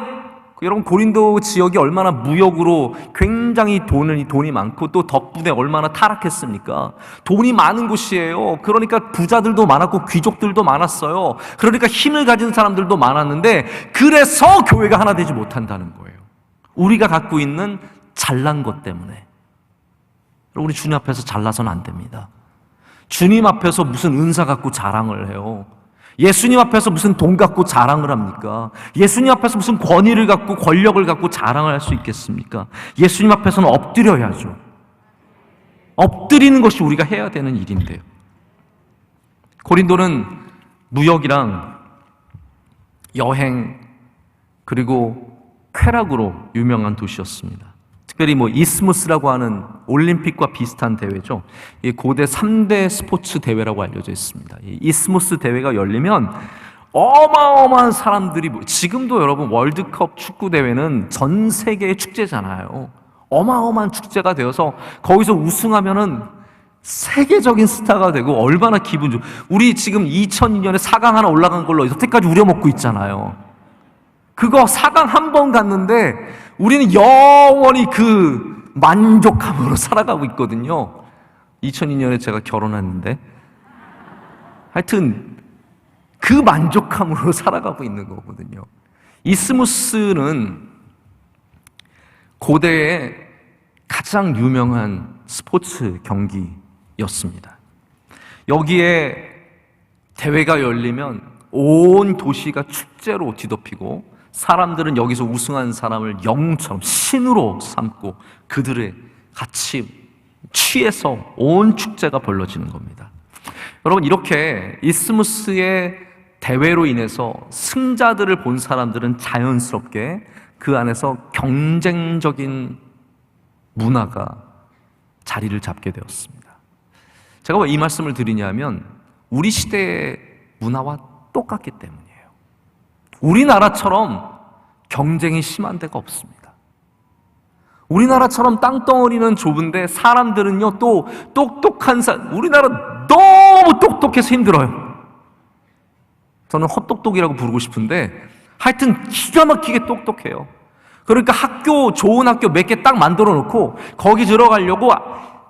여러분 고린도 지역이 얼마나 무역으로 굉장히 돈이 많고 또 덕분에 얼마나 타락했습니까? 돈이 많은 곳이에요. 그러니까 부자들도 많았고 귀족들도 많았어요. 그러니까 힘을 가진 사람들도 많았는데, 그래서 교회가 하나 되지 못한다는 거예요. 우리가 갖고 있는 잘난 것 때문에. 우리 주님 앞에서 잘나서는 안 됩니다. 주님 앞에서 무슨 은사 갖고 자랑을 해요? 예수님 앞에서 무슨 돈 갖고 자랑을 합니까? 예수님 앞에서 무슨 권위를 갖고 권력을 갖고 자랑을 할 수 있겠습니까? 예수님 앞에서는 엎드려야죠. 엎드리는 것이 우리가 해야 되는 일인데요. 고린도는 무역이랑 여행 그리고 쾌락으로 유명한 도시였습니다. 특별히 이스무스라고 하는 올림픽과 비슷한 대회죠. 이 고대 3대 스포츠 대회라고 알려져 있습니다. 이 이스무스 대회가 열리면 어마어마한 사람들이, 지금도 여러분 월드컵 축구 대회는 전 세계의 축제잖아요. 어마어마한 축제가 되어서 거기서 우승하면은 세계적인 스타가 되고 얼마나 기분 좋. 우리 지금 2002년에 4강 하나 올라간 걸로 여태까지 우려먹고 있잖아요. 그거 4강 한 번 갔는데 우리는 영원히 그 만족함으로 살아가고 있거든요. 2002년에 제가 결혼했는데 하여튼 그 만족함으로 살아가고 있는 거거든요. 이스무스는 고대의 가장 유명한 스포츠 경기였습니다. 여기에 대회가 열리면 온 도시가 축제로 뒤덮이고 사람들은 여기서 우승한 사람을 영웅처럼 신으로 삼고 그들의 같이 취해서 온 축제가 벌어지는 겁니다. 여러분, 이렇게 이스무스의 대회로 인해서 승자들을 본 사람들은 자연스럽게 그 안에서 경쟁적인 문화가 자리를 잡게 되었습니다. 제가 왜 이 말씀을 드리냐면 우리 시대의 문화와 똑같기 때문이에요. 우리나라처럼 경쟁이 심한 데가 없습니다. 우리나라처럼 땅덩어리는 좁은데 사람들은요 또 똑똑한 우리나라 너무 똑똑해서 힘들어요. 저는 헛똑똑이라고 부르고 싶은데 하여튼 기가 막히게 똑똑해요. 그러니까 좋은 학교 몇 개 딱 만들어 놓고 거기 들어가려고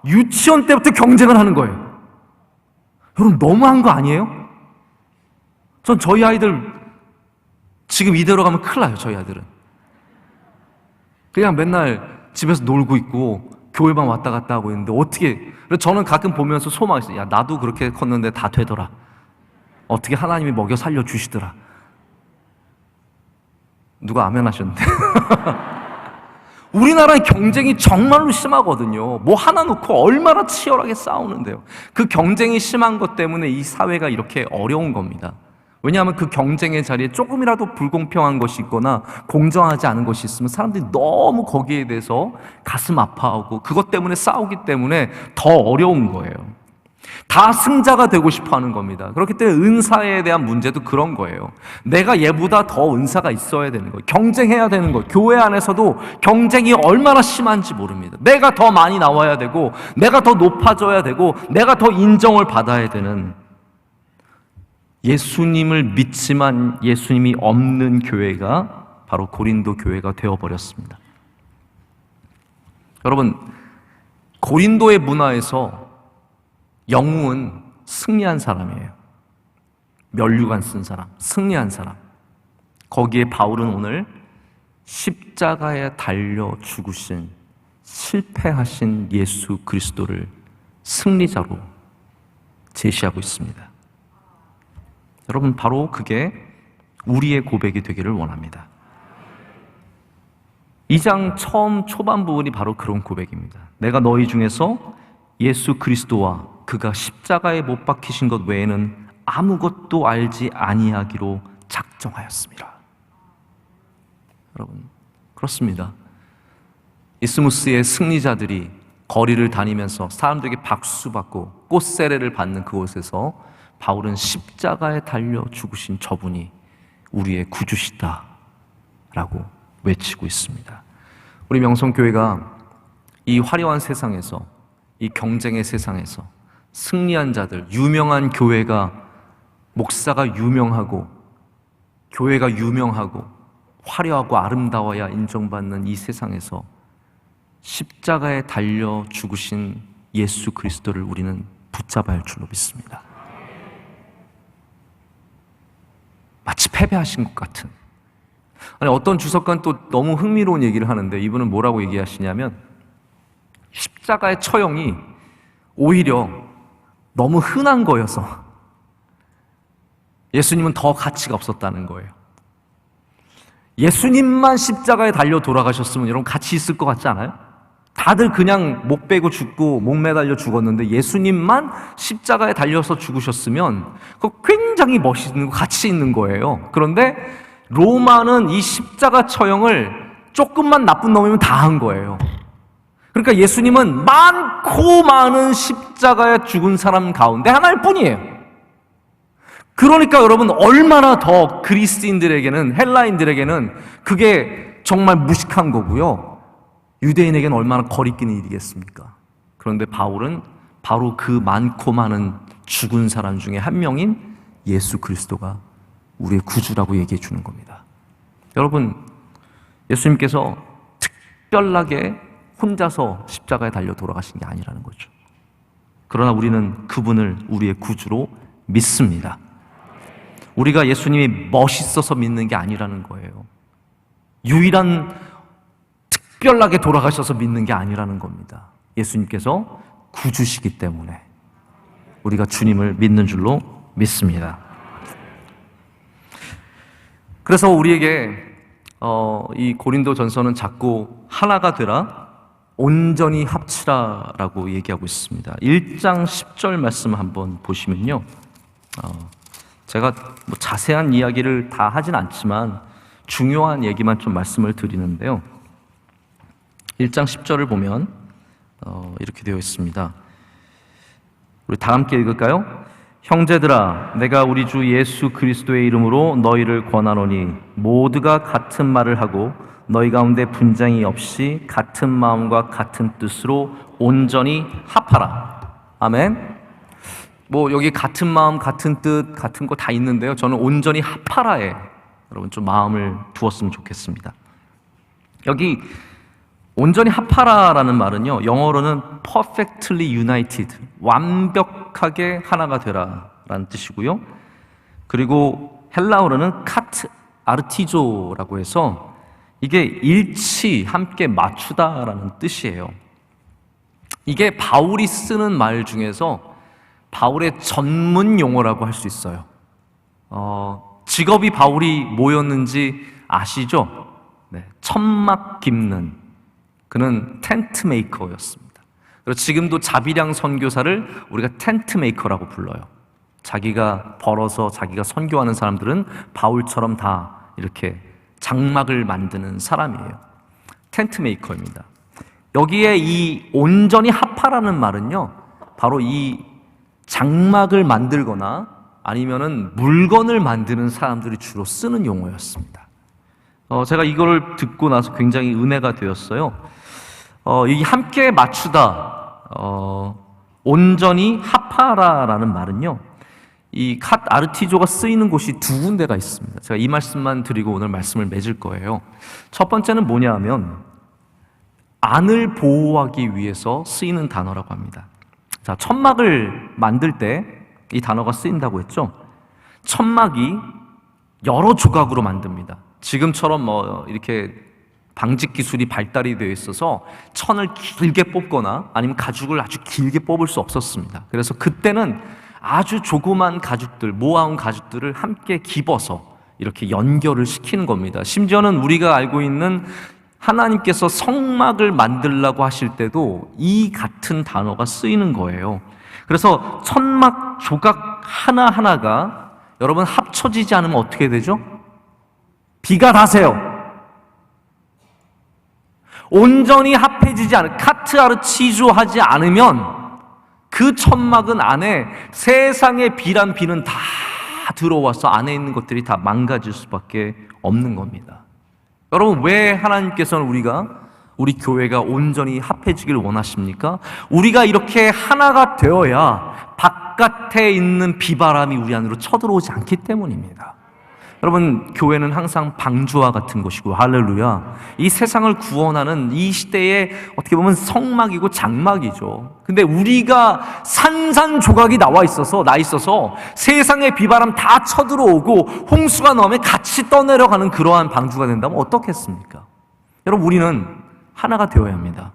유치원 때부터 경쟁을 하는 거예요. 여러분 너무한 거 아니에요? 전 저희 아이들 지금 이대로 가면 큰일 나요. 저희 아이들은 그냥 맨날 집에서 놀고 있고 교회만 왔다 갔다 하고 있는데 어떻게, 저는 가끔 보면서 소망이 있어요. 야, 나도 그렇게 컸는데 다 되더라. 어떻게 하나님이 먹여 살려주시더라. 누가 아멘 하셨는데. 우리나라의 경쟁이 정말로 심하거든요. 뭐 하나 놓고 얼마나 치열하게 싸우는데요. 그 경쟁이 심한 것 때문에 이 사회가 이렇게 어려운 겁니다. 왜냐하면 그 경쟁의 자리에 조금이라도 불공평한 것이 있거나 공정하지 않은 것이 있으면 사람들이 너무 거기에 대해서 가슴 아파하고 그것 때문에 싸우기 때문에 더 어려운 거예요. 다 승자가 되고 싶어 하는 겁니다. 그렇기 때문에 은사에 대한 문제도 그런 거예요. 내가 얘보다 더 은사가 있어야 되는 거예요. 경쟁해야 되는 거예요. 교회 안에서도 경쟁이 얼마나 심한지 모릅니다. 내가 더 많이 나와야 되고 내가 더 높아져야 되고 내가 더 인정을 받아야 되는, 예수님을 믿지만 예수님이 없는 교회가 바로 고린도 교회가 되어버렸습니다. 여러분, 고린도의 문화에서 영웅은 승리한 사람이에요. 면류관 쓴 사람, 승리한 사람. 거기에 바울은 오늘 십자가에 달려 죽으신, 실패하신 예수 그리스도를 승리자로 제시하고 있습니다. 여러분, 바로 그게 우리의 고백이 되기를 원합니다. 2장 처음 초반 부분이 바로 그런 고백입니다. 내가 너희 중에서 예수 그리스도와 그가 십자가에 못 박히신 것 외에는 아무것도 알지 아니하기로 작정하였습니다. 여러분, 그렇습니다. 이스무스의 승리자들이 거리를 다니면서 사람들에게 박수받고 꽃세례를 받는 그곳에서 바울은 십자가에 달려 죽으신 저분이 우리의 구주시다 라고 외치고 있습니다. 우리 명성교회가 이 화려한 세상에서, 이 경쟁의 세상에서 승리한 자들, 유명한 교회가, 목사가 유명하고 교회가 유명하고 화려하고 아름다워야 인정받는 이 세상에서 십자가에 달려 죽으신 예수 그리스도를 우리는 붙잡아야 할 줄로 믿습니다. 마치 패배하신 것 같은. 아니, 어떤 주석가는 또 너무 흥미로운 얘기를 하는데, 이분은 뭐라고 얘기하시냐면 십자가의 처형이 오히려 너무 흔한 거여서 예수님은 더 가치가 없었다는 거예요. 예수님만 십자가에 달려 돌아가셨으면 여러분 같이 있을 것 같지 않아요? 다들 그냥 목 베고 죽고 목 매달려 죽었는데 예수님만 십자가에 달려서 죽으셨으면 그거 굉장히 멋있는 거, 가치 있는 거예요. 그런데 로마는 이 십자가 처형을 조금만 나쁜 놈이면 다 한 거예요. 그러니까 예수님은 많고 많은 십자가에 죽은 사람 가운데 하나일 뿐이에요. 그러니까 여러분, 얼마나 더 그리스인들에게는, 헬라인들에게는 그게 정말 무식한 거고요, 유대인에게는 얼마나 거리끼는 일이겠습니까? 그런데 바울은 바로 그 많고 많은 죽은 사람 중에 한 명인 예수 그리스도가 우리의 구주라고 얘기해 주는 겁니다. 여러분, 예수님께서 특별하게 혼자서 십자가에 달려 돌아가신 게 아니라는 거죠. 그러나 우리는 그분을 우리의 구주로 믿습니다. 우리가 예수님이 멋있어서 믿는 게 아니라는 거예요. 유일한 특별하게 돌아가셔서 믿는 게 아니라는 겁니다. 예수님께서 구주시기 때문에 우리가 주님을 믿는 줄로 믿습니다. 그래서 우리에게 이 고린도 전서는 자꾸 하나가 되라, 온전히 합치라라고 얘기하고 있습니다. 1장 10절 말씀 한번 보시면요, 제가 뭐 자세한 이야기를 다 하진 않지만 중요한 얘기만 좀 말씀을 드리는데요, 1장 10절을 보면 이렇게 되어 있습니다. 우리 다 함께 읽을까요? 형제들아, 내가 우리 주 예수 그리스도의 이름으로 너희를 권하노니 모두가 같은 말을 하고 너희 가운데 분쟁이 없이 같은 마음과 같은 뜻으로 온전히 합하라. 아멘. 뭐 여기 같은 마음, 같은 뜻, 같은 거 다 있는데요. 저는 온전히 합하라에 여러분 좀 마음을 두었으면 좋겠습니다. 여기 온전히 합하라라는 말은요, 영어로는 perfectly united, 완벽하게 하나가 되라라는 뜻이고요. 그리고 헬라어로는 카트 아르티조라고 해서 이게 일치, 함께 맞추다라는 뜻이에요. 이게 바울이 쓰는 말 중에서 바울의 전문 용어라고 할 수 있어요. 직업이 바울이 뭐였는지 아시죠? 네, 천막 깁는, 그는 텐트 메이커였습니다. 그리고 지금도 자비량 선교사를 우리가 텐트 메이커라고 불러요. 자기가 벌어서 자기가 선교하는 사람들은 바울처럼 다 이렇게 장막을 만드는 사람이에요. 텐트 메이커입니다. 여기에 이 온전히 합하라는 말은요, 바로 이 장막을 만들거나 아니면은 물건을 만드는 사람들이 주로 쓰는 용어였습니다. 제가 이거를 듣고 나서 굉장히 은혜가 되었어요. 이 함께 맞추다, 온전히 합하라라는 말은요, 이 캇 아르티조가 쓰이는 곳이 두 군데가 있습니다. 제가 이 말씀만 드리고 오늘 말씀을 맺을 거예요. 첫 번째는 뭐냐 하면 안을 보호하기 위해서 쓰이는 단어라고 합니다. 자, 천막을 만들 때 이 단어가 쓰인다고 했죠. 천막이 여러 조각으로 만듭니다. 지금처럼 뭐 이렇게 방직 기술이 발달이 되어 있어서 천을 길게 뽑거나 아니면 가죽을 아주 길게 뽑을 수 없었습니다. 그래서 그때는 아주 조그만 가죽들, 모아온 가죽들을 함께 집어서 이렇게 연결을 시키는 겁니다. 심지어는 우리가 알고 있는 하나님께서 성막을 만들라고 하실 때도 이 같은 단어가 쓰이는 거예요. 그래서 천막 조각 하나하나가 여러분 합쳐지지 않으면 어떻게 되죠? 비가 다세요. 온전히 합해지지 않은, 카트아르치조 하지 않으면 그 천막은 안에 세상의 비란 비는 다 들어와서 안에 있는 것들이 다 망가질 수밖에 없는 겁니다. 여러분, 왜 하나님께서는 우리 교회가 온전히 합해지길 원하십니까? 우리가 이렇게 하나가 되어야 바깥에 있는 비바람이 우리 안으로 쳐들어오지 않기 때문입니다. 여러분, 교회는 항상 방주와 같은 것이고, 할렐루야, 이 세상을 구원하는 이 시대에 어떻게 보면 성막이고 장막이죠. 근데 우리가 산산조각이 나 있어서 세상의 비바람 다 쳐들어오고 홍수가 나오면 같이 떠내려가는 그러한 방주가 된다면 어떻겠습니까? 여러분, 우리는 하나가 되어야 합니다.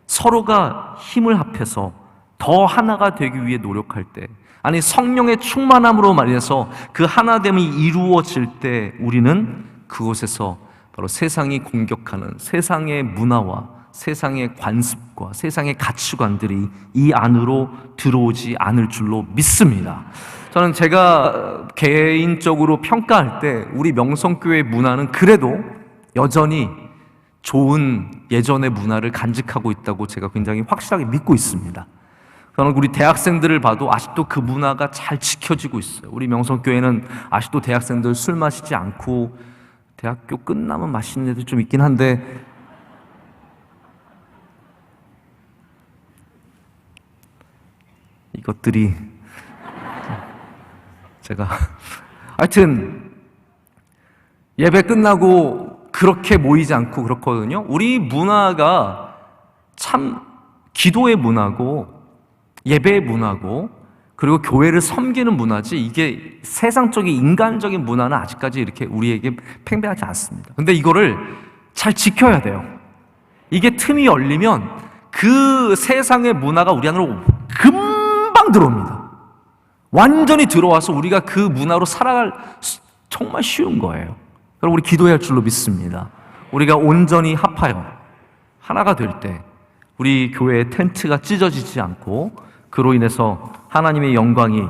서로가 힘을 합해서 더 하나가 되기 위해 노력할 때, 아니 성령의 충만함으로 말해서 그 하나됨이 이루어질 때 우리는 그곳에서 바로 세상이 공격하는 세상의 문화와 세상의 관습과 세상의 가치관들이 이 안으로 들어오지 않을 줄로 믿습니다. 저는 제가 개인적으로 평가할 때 우리 명성교회 문화는 그래도 여전히 좋은 예전의 문화를 간직하고 있다고 제가 굉장히 확실하게 믿고 있습니다. 저는 우리 대학생들을 봐도 아직도 그 문화가 잘 지켜지고 있어요. 우리 명성교회는 아직도 대학생들 술 마시지 않고, 대학교 끝나면 마시는 애들 좀 있긴 한데, 이것들이 제가 하여튼 예배 끝나고 그렇게 모이지 않고 그렇거든요. 우리 문화가 참 기도의 문화고 예배의 문화고 그리고 교회를 섬기는 문화지, 이게 세상적인 인간적인 문화는 아직까지 이렇게 우리에게 팽배하지 않습니다. 근데 이거를 잘 지켜야 돼요. 이게 틈이 열리면 그 세상의 문화가 우리 안으로 금방 들어옵니다. 완전히 들어와서 우리가 그 문화로 살아갈 정말 쉬운 거예요. 그럼 우리 기도해야 할 줄로 믿습니다. 우리가 온전히 합하여 하나가 될 때 우리 교회의 텐트가 찢어지지 않고 그로 인해서 하나님의 영광이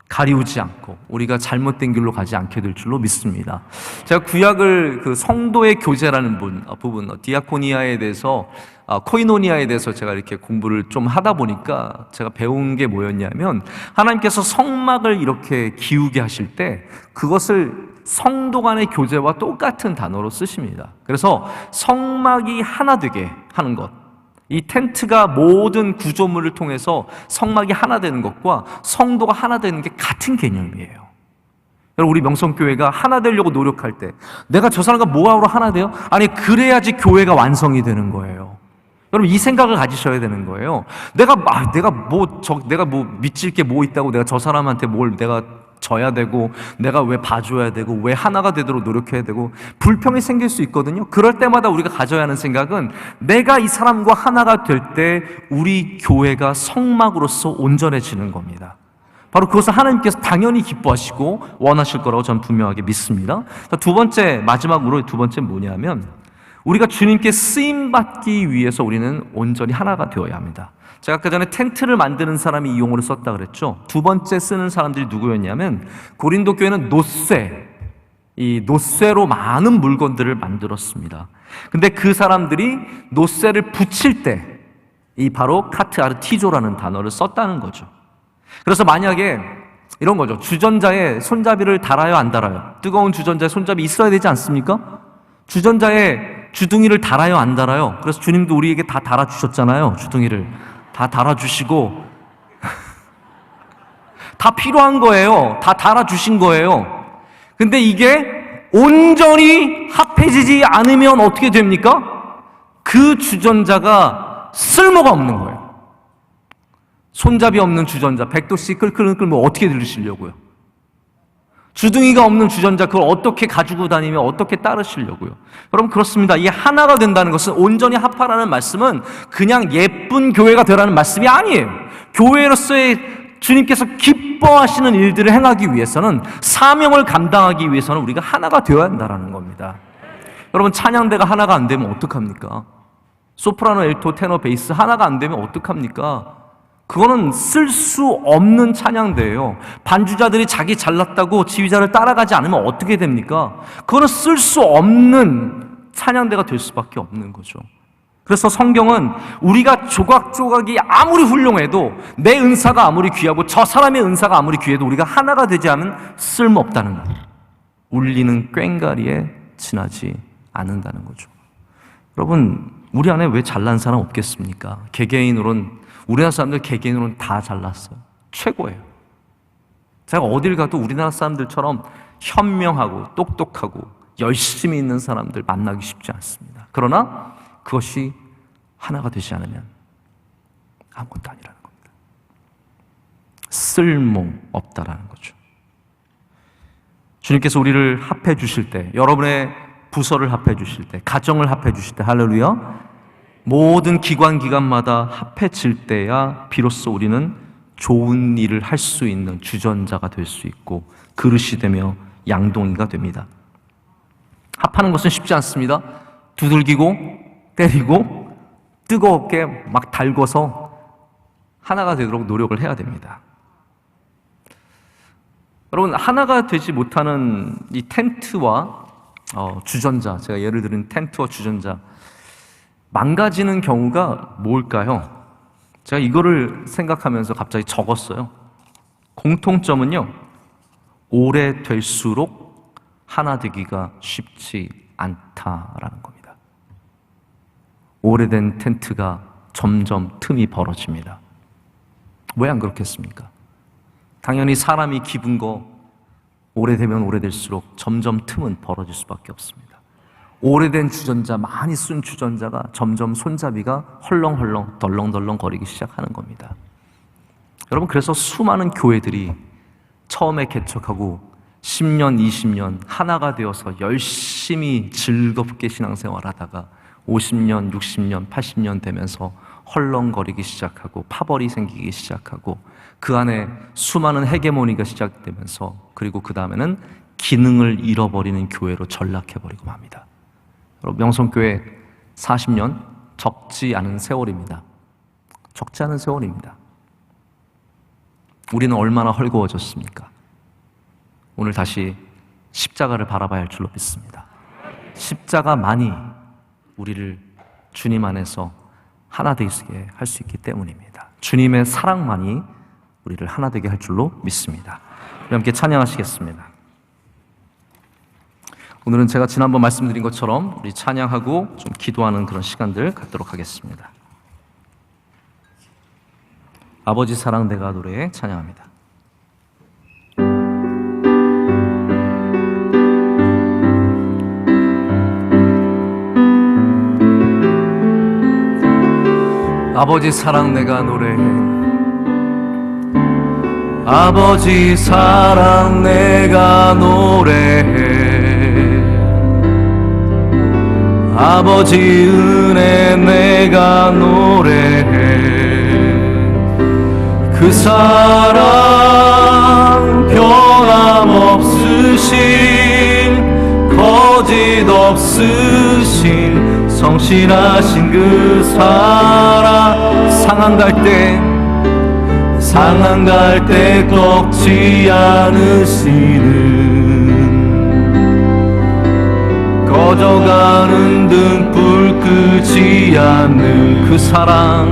가리우지 않고 우리가 잘못된 길로 가지 않게 될 줄로 믿습니다. 제가 구약을 그 성도의 교제라는 부분, 디아코니아에 대해서, 코이노니아에 대해서 제가 이렇게 공부를 좀 하다 보니까 제가 배운 게 뭐였냐면, 하나님께서 성막을 이렇게 기우게 하실 때 그것을 성도 간의 교제와 똑같은 단어로 쓰십니다. 그래서 성막이 하나 되게 하는 것, 이 텐트가 모든 구조물을 통해서 성막이 하나 되는 것과 성도가 하나 되는 게 같은 개념이에요. 여러분, 우리 명성교회가 하나 되려고 노력할 때 내가 저 사람과 뭐하러 하나 돼요? 아니, 그래야지 교회가 완성이 되는 거예요. 여러분, 이 생각을 가지셔야 되는 거예요. 내가 뭐 미칠 게 뭐 있다고 내가 저 사람한테 뭘 내가 져야 되고, 내가 왜 봐줘야 되고, 왜 하나가 되도록 노력해야 되고, 불평이 생길 수 있거든요. 그럴 때마다 우리가 가져야 하는 생각은, 내가 이 사람과 하나가 될 때 우리 교회가 성막으로서 온전해지는 겁니다. 바로 그것을 하나님께서 당연히 기뻐하시고 원하실 거라고 저는 분명하게 믿습니다. 두 번째, 마지막으로 두 번째 뭐냐면, 우리가 주님께 쓰임받기 위해서 우리는 온전히 하나가 되어야 합니다. 제가 아까 전에 텐트를 만드는 사람이 이 용어를 썼다 그랬죠. 두 번째 쓰는 사람들이 누구였냐면, 고린도 교회는 이 노쇠로 많은 물건들을 만들었습니다. 근데 그 사람들이 노쇠를 붙일 때 이 바로 카트아르티조라는 단어를 썼다는 거죠. 그래서 만약에 이런 거죠. 주전자에 손잡이를 달아요, 안 달아요? 뜨거운 주전자에 손잡이 있어야 되지 않습니까? 주전자에 주둥이를 달아요, 안 달아요? 그래서 주님도 우리에게 다 달아주셨잖아요. 주둥이를 다 달아주시고 다 필요한 거예요. 다 달아주신 거예요. 근데 이게 온전히 합해지지 않으면 어떻게 됩니까? 그 주전자가 쓸모가 없는 거예요. 손잡이 없는 주전자 100도씩 끌면 어떻게 들으시려고요? 주둥이가 없는 주전자 그걸 어떻게 가지고 다니며 어떻게 따르시려고요? 여러분, 그렇습니다. 이 하나가 된다는 것은, 온전히 합하라는 말씀은 그냥 예쁜 교회가 되라는 말씀이 아니에요. 교회로서의 주님께서 기뻐하시는 일들을 행하기 위해서는, 사명을 감당하기 위해서는 우리가 하나가 되어야 한다는 겁니다. 여러분, 찬양대가 하나가 안 되면 어떡합니까? 소프라노, 엘토, 테너, 베이스 하나가 안 되면 어떡합니까? 그거는 쓸 수 없는 찬양대예요. 반주자들이 자기 잘났다고 지휘자를 따라가지 않으면 어떻게 됩니까? 그거는 쓸 수 없는 찬양대가 될 수밖에 없는 거죠. 그래서 성경은 우리가 조각조각이 아무리 훌륭해도, 내 은사가 아무리 귀하고 저 사람의 은사가 아무리 귀해도 우리가 하나가 되지 않으면 쓸모없다는 거예요. 울리는 꽹과리에 지나지 않는다는 거죠. 여러분, 우리 안에 왜 잘난 사람 없겠습니까? 개개인으로는, 우리나라 사람들 개개인으로는 다 잘났어요. 최고예요. 제가 어딜 가도 우리나라 사람들처럼 현명하고 똑똑하고 열심히 있는 사람들 만나기 쉽지 않습니다. 그러나 그것이 하나가 되지 않으면 아무것도 아니라는 겁니다. 쓸모없다라는 거죠. 주님께서 우리를 합해 주실 때, 여러분의 부서를 합해 주실 때, 가정을 합해 주실 때, 할렐루야, 모든 기관마다 합해질 때야 비로소 우리는 좋은 일을 할 수 있는 주전자가 될 수 있고 그릇이 되며 양동이가 됩니다. 합하는 것은 쉽지 않습니다. 두들기고 때리고 뜨겁게 막 달궈서 하나가 되도록 노력을 해야 됩니다. 여러분, 하나가 되지 못하는 이 텐트와 주전자, 제가 예를 들은 텐트와 주전자, 망가지는 경우가 뭘까요? 제가 이거를 생각하면서 갑자기 적었어요. 공통점은요, 오래될수록 하나 되기가 쉽지 않다라는 겁니다. 오래된 텐트가 점점 틈이 벌어집니다. 왜 안 그렇겠습니까? 당연히 사람이 기분 거 오래되면 오래될수록 점점 틈은 벌어질 수밖에 없습니다. 오래된 주전자, 많이 쓴 주전자가 점점 손잡이가 헐렁헐렁 덜렁덜렁 거리기 시작하는 겁니다. 여러분, 그래서 수많은 교회들이 처음에 개척하고 10년, 20년 하나가 되어서 열심히 즐겁게 신앙생활하다가 50년, 60년, 80년 되면서 헐렁거리기 시작하고 파벌이 생기기 시작하고 그 안에 수많은 헤게모니가 시작되면서, 그리고 그 다음에는 기능을 잃어버리는 교회로 전락해버리고 맙니다. 여러분, 명성교회 40년 적지 않은 세월입니다. 적지 않은 세월입니다. 우리는 얼마나 헐거워졌습니까? 오늘 다시 십자가를 바라봐야 할 줄로 믿습니다. 십자가만이 우리를 주님 안에서 하나 되게 할 수 있기 때문입니다. 주님의 사랑만이 우리를 하나 되게 할 줄로 믿습니다. 우리 함께 찬양하시겠습니다. 오늘은 제가 지난번 말씀드린 것처럼 우리 찬양하고 좀 기도하는 그런 시간들 갖도록 하겠습니다. 아버지 사랑 내가 노래 찬양합니다. 아버지 사랑 내가 노래해. 아버지 사랑 내가 노래해. 아버지 은혜 내가 노래해. 그 사랑 변함없으신 거짓 없으신 성실하신 그 사랑 상한 갈 때 꺾지 않으시는 꺼져가는 등불 끄지 않는 그 사랑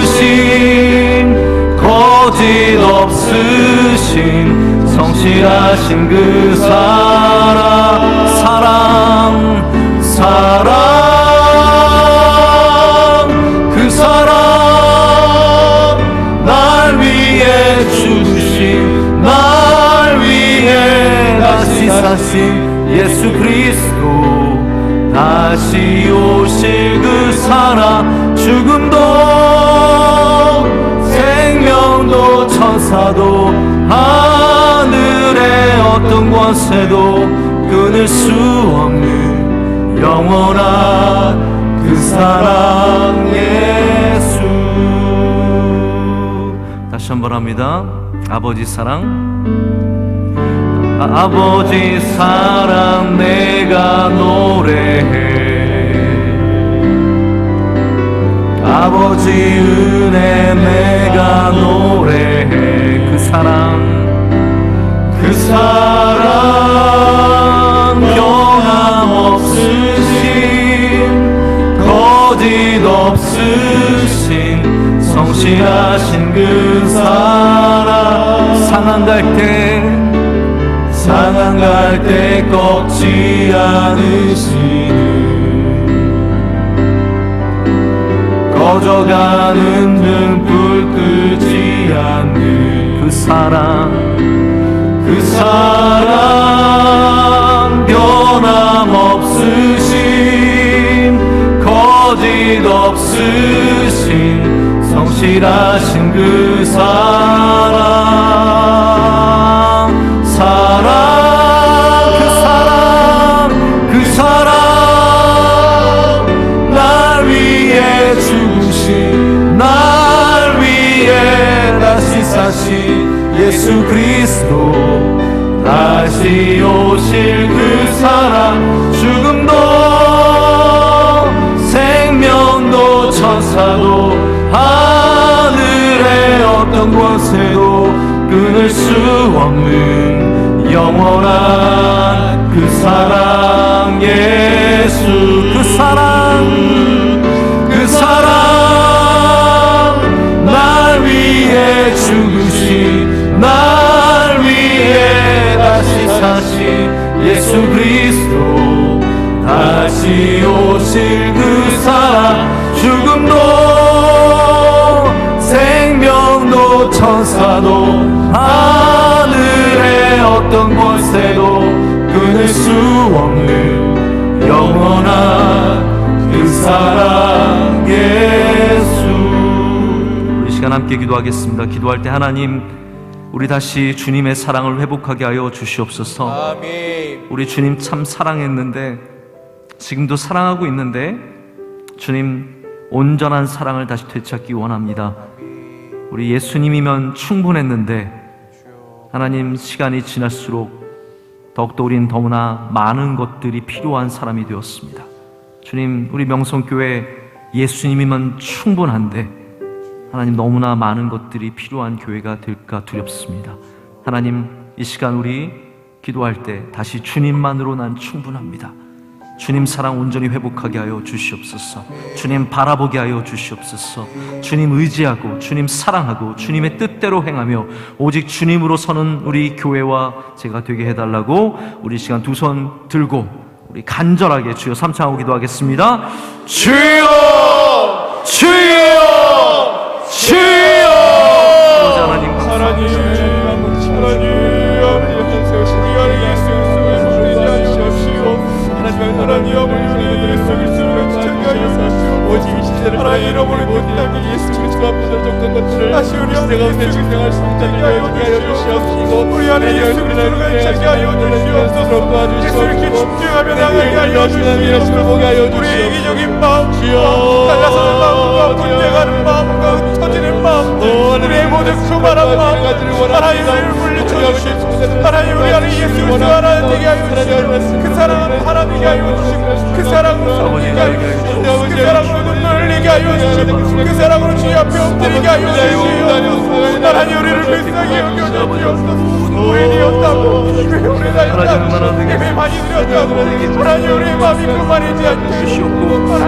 변함없으신 거짓 없으신 성실하신 그 사랑 그 사랑 날 위해 죽으신 날 위해 다시 사신 예수 그리스도 다시 오실 그 사랑 죽음도 생명도 천사도 하늘의 어떤 권세도 끊을 수 없는 영원한 그 사랑 예수. 다시 한번 합니다. 아버지 사랑 아버지 사랑 내가 노래해. 아버지 은혜 내가 노래해. 그 사랑 변함없으신 거짓 없으신 성실하신 그 사랑 상한 갈 때 꺾지 않으시는 꺼져가는 등불 끄지 않는 그 사랑 변함없으신 거짓 없으신 성실하신 그 그 사랑 날 위해 죽으신 날 위해 다시 사신 예수 그리스도 다시 오실 그 사랑 죽음도 생명도 천사도 하늘의 어떤 권세도 끊을 수 없는 영원한 그 사랑 예수. 그 사랑 날 위해 죽으신 날 위해 다시 사신 예수 그리스도 다시 오실 그 사랑 죽음도 생명도 천사도 하늘의 어떤 권세도 끊을 수 없는 영원한 그 사랑 예수. 우리 시간 함께 기도하겠습니다. 기도할 때 하나님, 우리 다시 주님의 사랑을 회복하게 하여 주시옵소서. 아멘. 우리 주님 참 사랑했는데 지금도 사랑하고 있는데 주님 온전한 사랑을 다시 되찾기 원합니다. 우리 예수님이면 충분했는데 하나님 시간이 지날수록 더욱더 우린 너무나 많은 것들이 필요한 사람이 되었습니다. 주님, 우리 명성교회 예수님이면 충분한데 하나님 너무나 많은 것들이 필요한 교회가 될까 두렵습니다. 하나님, 이 시간 우리 기도할 때 다시 주님만으로 난 충분합니다. 주님 사랑 온전히 회복하게 하여 주시옵소서. 주님 바라보게 하여 주시옵소서. 주님 의지하고 주님 사랑하고 주님의 뜻대로 행하며 오직 주님으로 서는 우리 교회와 제가 되게 해달라고 우리 시간 두 손 들고 우리 간절하게 주여 삼창하고 기도하겠습니다. 주여, 주여, 주여. 하나님 하나님 아버지 예수 그리스도를 지켜하여서 오직 이 시대를 하나님 이름으로 모든 땅에 예수 그리스도 앞에서 적던 것들을 다시 우리 안에 가운데 증명할 수 있게 하여 주시옵시고 우리 안에 예수 그리스도를 지켜하여 주시옵소서 예수를 이렇게 집중하며 나가게 하여 주시옵소서 우리의 이기적인 마음 갈라서는 마음과 분쟁하는 마음과 흩어지는 마음 우리의 모든 교만한 마음 하나님을 물리쳐 주시옵소서 하나님 우리 안에 예수 그리스도 하나 되게 하여 주시옵소서 그 사랑은 하나 되게 하여 주시옵소서 그 사랑으로 섬기게 하여 주시옵소서 그 사랑으로 눈물 흘리게 하여 주시옵소서 그 사랑으로 주의 앞에 엎드리게 하여 주시옵소서 하나님 우리를 불쌍히 여겨주시옵소서 오해되었다고 오래되었다고 예배 많이 드렸다고 하나님 우리의 마음이 그만이지 않게 주시옵고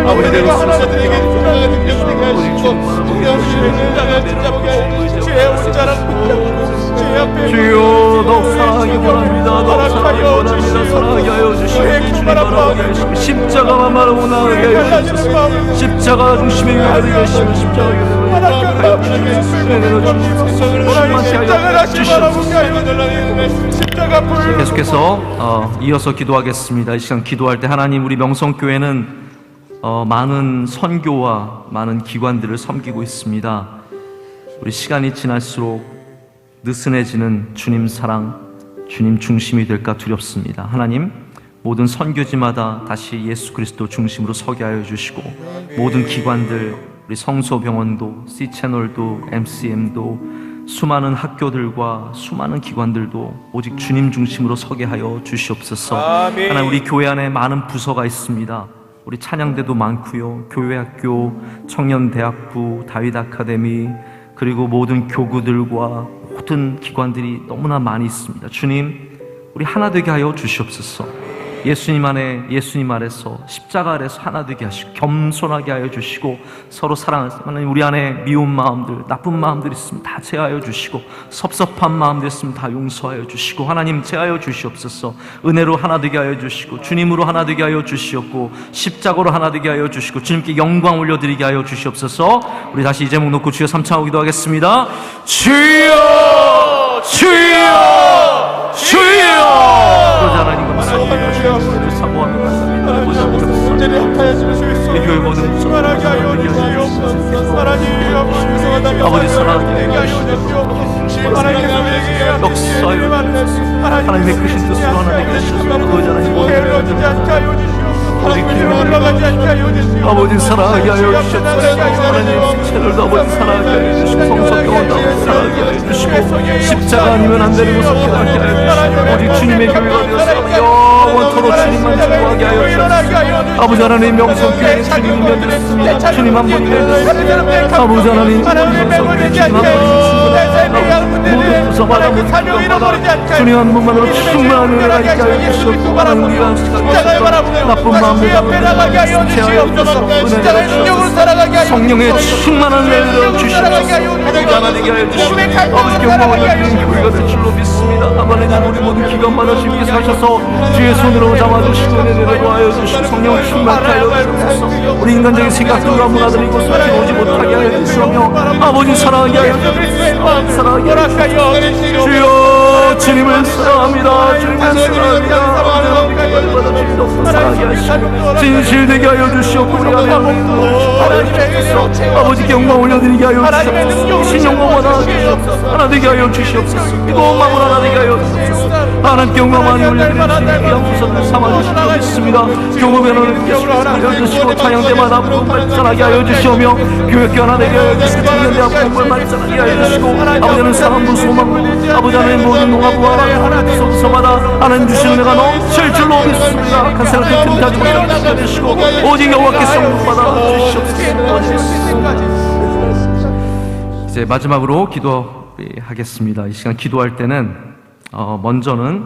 아버지 내가 하나님에게 주시옵소서 주의 온자랑 붙잡고 주의 앞에 주여 더욱 사랑하기 원합니다. 더욱 사랑하기 원합니다. 사랑하게 하여 주시옵소서. 주님 바라보게 하시고 십자가만 바라보고 나아가게 하여 주시옵소서. 십자가 중심에 가게 하시고 십자가 계속해서 이어서 기도하겠습니다. 이 시간 기도할 때 하나님 우리 명성교회는 많은 선교와 많은 기관들을 섬기고 있습니다. 우리 시간이 지날수록 느슨해지는 주님 사랑, 주님 중심이 될까 두렵습니다. 하나님 모든 선교지마다 다시 예수 그리스도 중심으로 서게 하여 주시고 모든 기관들 우리 성소병원도 C채널도 MCM도 수많은 학교들과 수많은 기관들도 오직 주님 중심으로 서게 하여 주시옵소서. 아멘. 하나님 우리 교회 안에 많은 부서가 있습니다. 우리 찬양대도 많고요, 교회학교, 청년대학부, 다윗 아카데미 그리고 모든 교구들과 모든 기관들이 너무나 많이 있습니다. 주님 우리 하나 되게 하여 주시옵소서. 예수님 안에 예수님 아래서 십자가 아래서 하나 되게 하시고 겸손하게 하여 주시고 서로 사랑하는 하나님 우리 안에 미운 마음들 나쁜 마음들 있으면 다 제하여 주시고 섭섭한 마음들 있으면 다 용서하여 주시고 하나님 제하여 주시옵소서. 은혜로 하나 되게 하여 주시고 주님으로 하나 되게 하여 주시옵고 십자가로 하나 되게 하여 주시고 주님께 영광 올려드리게 하여 주시옵소서. 우리 다시 이 제목 놓고 주여 삼창하고 기도하겠습니다. 주여 주여 주여. 그러자 하나님 사모하며 이 교회 모든 아버지 사랑하게 역사여 하나님의 크신 뜻으로 하나 되게 하시옵소서. 아버지 사랑하게 하여 주시옵소서. 하나님 채널도 아버지 사랑하게 하여 주시고 성서병원도 아버지 사랑하게 하여 주시고 십자가 아니면 안 되는 곳을 깨닫게 하여 주시고 오직 주님의 교회가 되어서 영원토록 주님만 기도하게 하여 주시옵소서. 아버지 하나님 명성교회 주님이 면드렸습니다. 주님 한 분이 면드렸습니다. 아버지 하나님 명성교회 주님 한 분이 모든 부서마다 모든 기관마다 주님 한 분만으로 충만한 은혜가 있게 하여 주시옵소서. 하나님 우리가 나쁜 마음을 나가게 하여 주시옵소서. 십자가의 능력으로 살아가게 하여 성령의 충만한 은혜를 주시옵소서. 하나 되게 하여 주시옵소서. 아버지 경험을 드리는 교회가 될 줄로 믿습니다. 하나님 우리 모든 기관마다 주님께서 하셔서 주의 손으로 잡아주시고 은혜를 더하여 주시고 성령을 충만케 하여 주시옵소서. 우리 인간적인 생각들과 문화들이 이곳으로 오지 못하게 하여 주시며 아버지 사랑하게 하여 주시옵소서. 사랑하게 하여 주시옵소서. 주여 주님을 사랑합니다. 주님을 사랑합니다. 사랑하게 하시고 진실되게 하여 주시옵고 우리 안에 아버지께 영광 올려드리게 하여 주시옵소서. 신영광마다 하나 되게 하여 주시옵소서. 기도 마음을 하나 되게 하여 주시옵소서. 하나님께 영광 많이 올려드리는 주님 귀한 부서를 삼아주시고 있습니다. 교회 하나님께서 하여 주시고 찬양 때마다 복음 발전하게 하여 주시오며 교회학교 하나 되게 하여 주시고 청년대학 복음을 발전하게 하여 주시고 아버지는 사랑부 소망부 아버지 하나님 모든 농화부와 하나님 부서마다 하나님 주시는 은혜가 넘칠 줄로 믿습니다. 한 생각 틈타지 못하게 지켜주시고 오직 여호와께서 복받아 주시옵소서. 이제 마지막으로 기도하겠습니다. 이 시간 기도할 때는 먼저는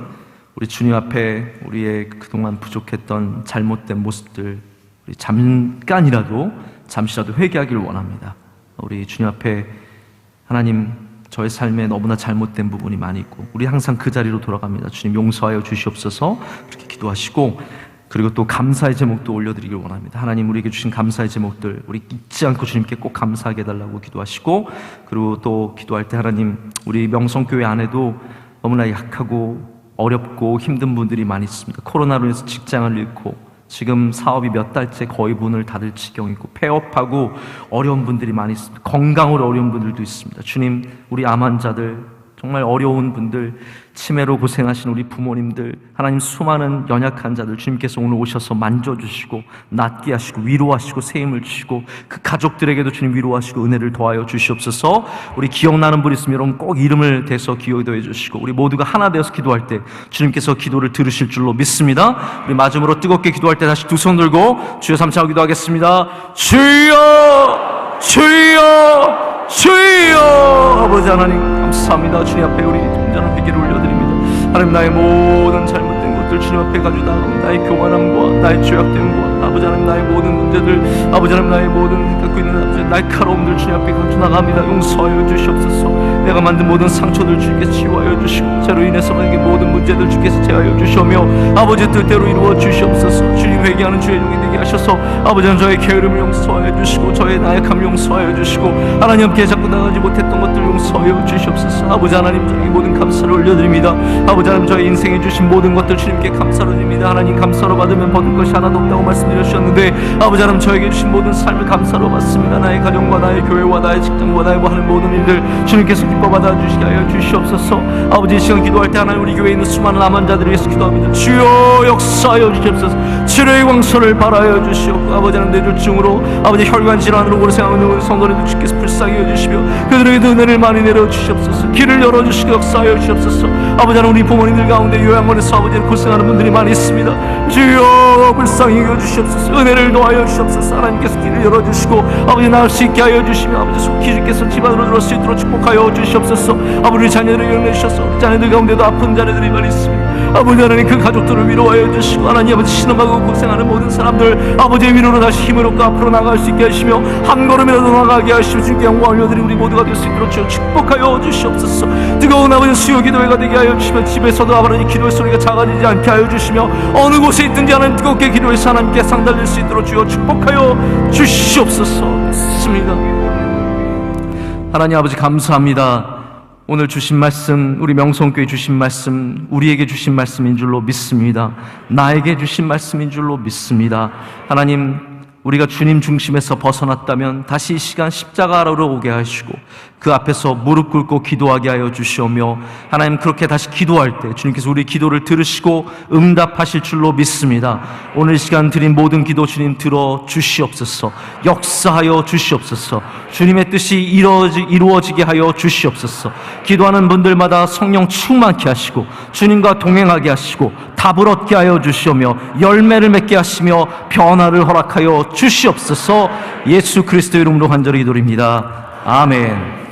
우리 주님 앞에 우리의 그동안 부족했던 잘못된 모습들 우리 잠시라도 회개하기를 원합니다. 우리 주님 앞에 하나님 저의 삶에 너무나 잘못된 부분이 많이 있고 우리 항상 그 자리로 돌아갑니다. 주님 용서하여 주시옵소서. 이렇게 기도하시고 그리고 또 감사의 제목도 올려드리길 원합니다. 하나님, 우리에게 주신 감사의 제목들 우리 잊지 않고 주님께 꼭 감사하게 해달라고 기도하시고, 그리고 또 기도할 때 하나님, 우리 명성교회 안에도 너무나 약하고 어렵고 힘든 분들이 많이 있습니다. 코로나로 인해서 직장을 잃고 지금 사업이 몇 달째 거의 문을 닫을 지경이고 폐업하고 어려운 분들이 많이 있습니다. 건강으로 어려운 분들도 있습니다. 주님, 우리 암 환자들, 정말 어려운 분들, 치매로 고생하신 우리 부모님들, 하나님 수많은 연약한 자들 주님께서 오늘 오셔서 만져주시고 낫게 하시고 위로하시고 새 힘을 주시고 그 가족들에게도 주님 위로하시고 은혜를 더하여 주시옵소서. 우리 기억나는 분 있으면 여러분 꼭 이름을 대서 기도해 주시고 우리 모두가 하나 되어서 기도할 때 주님께서 기도를 들으실 줄로 믿습니다. 우리 마지막으로 뜨겁게 기도할 때 다시 두 손 들고 주여 삼창하고 기도하겠습니다. 주여, 주여, 주여. 아버지 하나님 감사합니다. 주님 앞에 우리 온전한 회개를 올려드립니다. 하나님, 나의 모든 잘못된 것들 주님 앞에 가지고 나갑니다. 나의 교만함과 나의 죄악됨과 아버지 하나님 나의 모든 문제들, 아버지 하나님 나의 모든 갖고 있는 아버지 날카로움들 주님 앞에 가지고 나갑니다. 용서하여 주시옵소서. 내가 만든 모든 상처들 주님께서 치유하여 주시고 저로 인해서 만든 모든 문제들 주께서 제하여 주시오며 아버지 뜻대로 이루어 주시옵소서. 주님, 회개하는 주의 종이 되게 하셔서 아버지 하나님 저의 게으름을 용서하여 주시고 저의 나약함을 용서하여 주시고 하나님 함께 자꾸 나가지 못했던 것들 용서하여 주시옵소서. 아버지 하나님, 저에게 모든 감사를 올려드립니다. 아버지 하나님, 저의 인생에 주신 모든 것들 주님께 감사로 드립니다. 하나님, 감사로 받으면 받을 것이 하나도 없다고 말씀해 주셨는데 아버지 하나님, 저에게 주신 모든 삶을 감사로 받습니다. 나의 가정과 나의 교회와 나의 직장과 나의 하는 모든 일들 주님께서 기뻐 받아 주시게 하여 주시옵소서. 아버지, 이 시간 기도할 때 하나님, 우리 교회에 있는 수많은 암 환자들을 위해서 기도합니다. 주여 역사하여 주시옵소서. 치료의 광선을 발하여 주시옵고 아버지 하나님, 뇌졸중으로 아버지 혈관 질환으로 고생하는 우리 성도님들 주께서 불쌍히 여주시며 그들에게도 은혜를 많이 내려 주시옵소서. 길을 열어 주시고 역사하여 주시옵소서. 아버지 하나님, 우리 부모님들 가운데 요양원에서 아버지 고생하는 분들이 많이 있습니다. 주여 불쌍히 여주시옵소서. 은혜를 더하여 주시옵소서. 하나님께서 길을 열어 주시고 아버지 나을 수 있게 하여 주시며 아버지 속히 주께서 집안으로 들어올 수 있도록 축복하여 주시옵소서. 아버지, 자녀들을 영내 주셔서 우리 자녀들 가운데도 아픈 자녀들이 많이 있습니다. 아버지 하나님, 그 가족들을 위로하여 주시고 하나님 아버지, 신음하고 고생하는 모든 사람들 아버지의 위로로 다시 힘을 얻고 앞으로 나아갈 수 있게 하시며 한 걸음이라도 나아가게 하시며 주님께 영광 올려드리는 우리 모두가 될 수 있도록 주여 축복하여 주시옵소서. 뜨거운 아버지 수요 기도회가 되게 하여 주시며 집에서도 아버지 기도의 소리가 작아지지 않게 하여 주시며 어느 곳에 있든지 하나님 뜨겁게 기도해서 하나님께 상달릴 수 있도록 주여 축복하여 주시옵소서. 믿습니다. 하나님 아버지, 감사합니다. 오늘 주신 말씀, 우리 명성교회 주신 말씀, 우리에게 주신 말씀인 줄로 믿습니다. 나에게 주신 말씀인 줄로 믿습니다. 하나님, 우리가 주님 중심에서 벗어났다면 다시 이 시간 십자가 아래로 오게 하시고 그 앞에서 무릎 꿇고 기도하게 하여 주시오며 하나님, 그렇게 다시 기도할 때 주님께서 우리 기도를 들으시고 응답하실 줄로 믿습니다. 오늘 이 시간 드린 모든 기도 주님 들어 주시옵소서. 역사하여 주시옵소서. 주님의 뜻이 이루어지게 하여 주시옵소서. 기도하는 분들마다 성령 충만케 하시고 주님과 동행하게 하시고 답을 얻게 하여 주시오며 열매를 맺게 하시며 변화를 허락하여 주시옵소서. 예수 그리스도의 이름으로 간절히 기도드립니다. 아멘.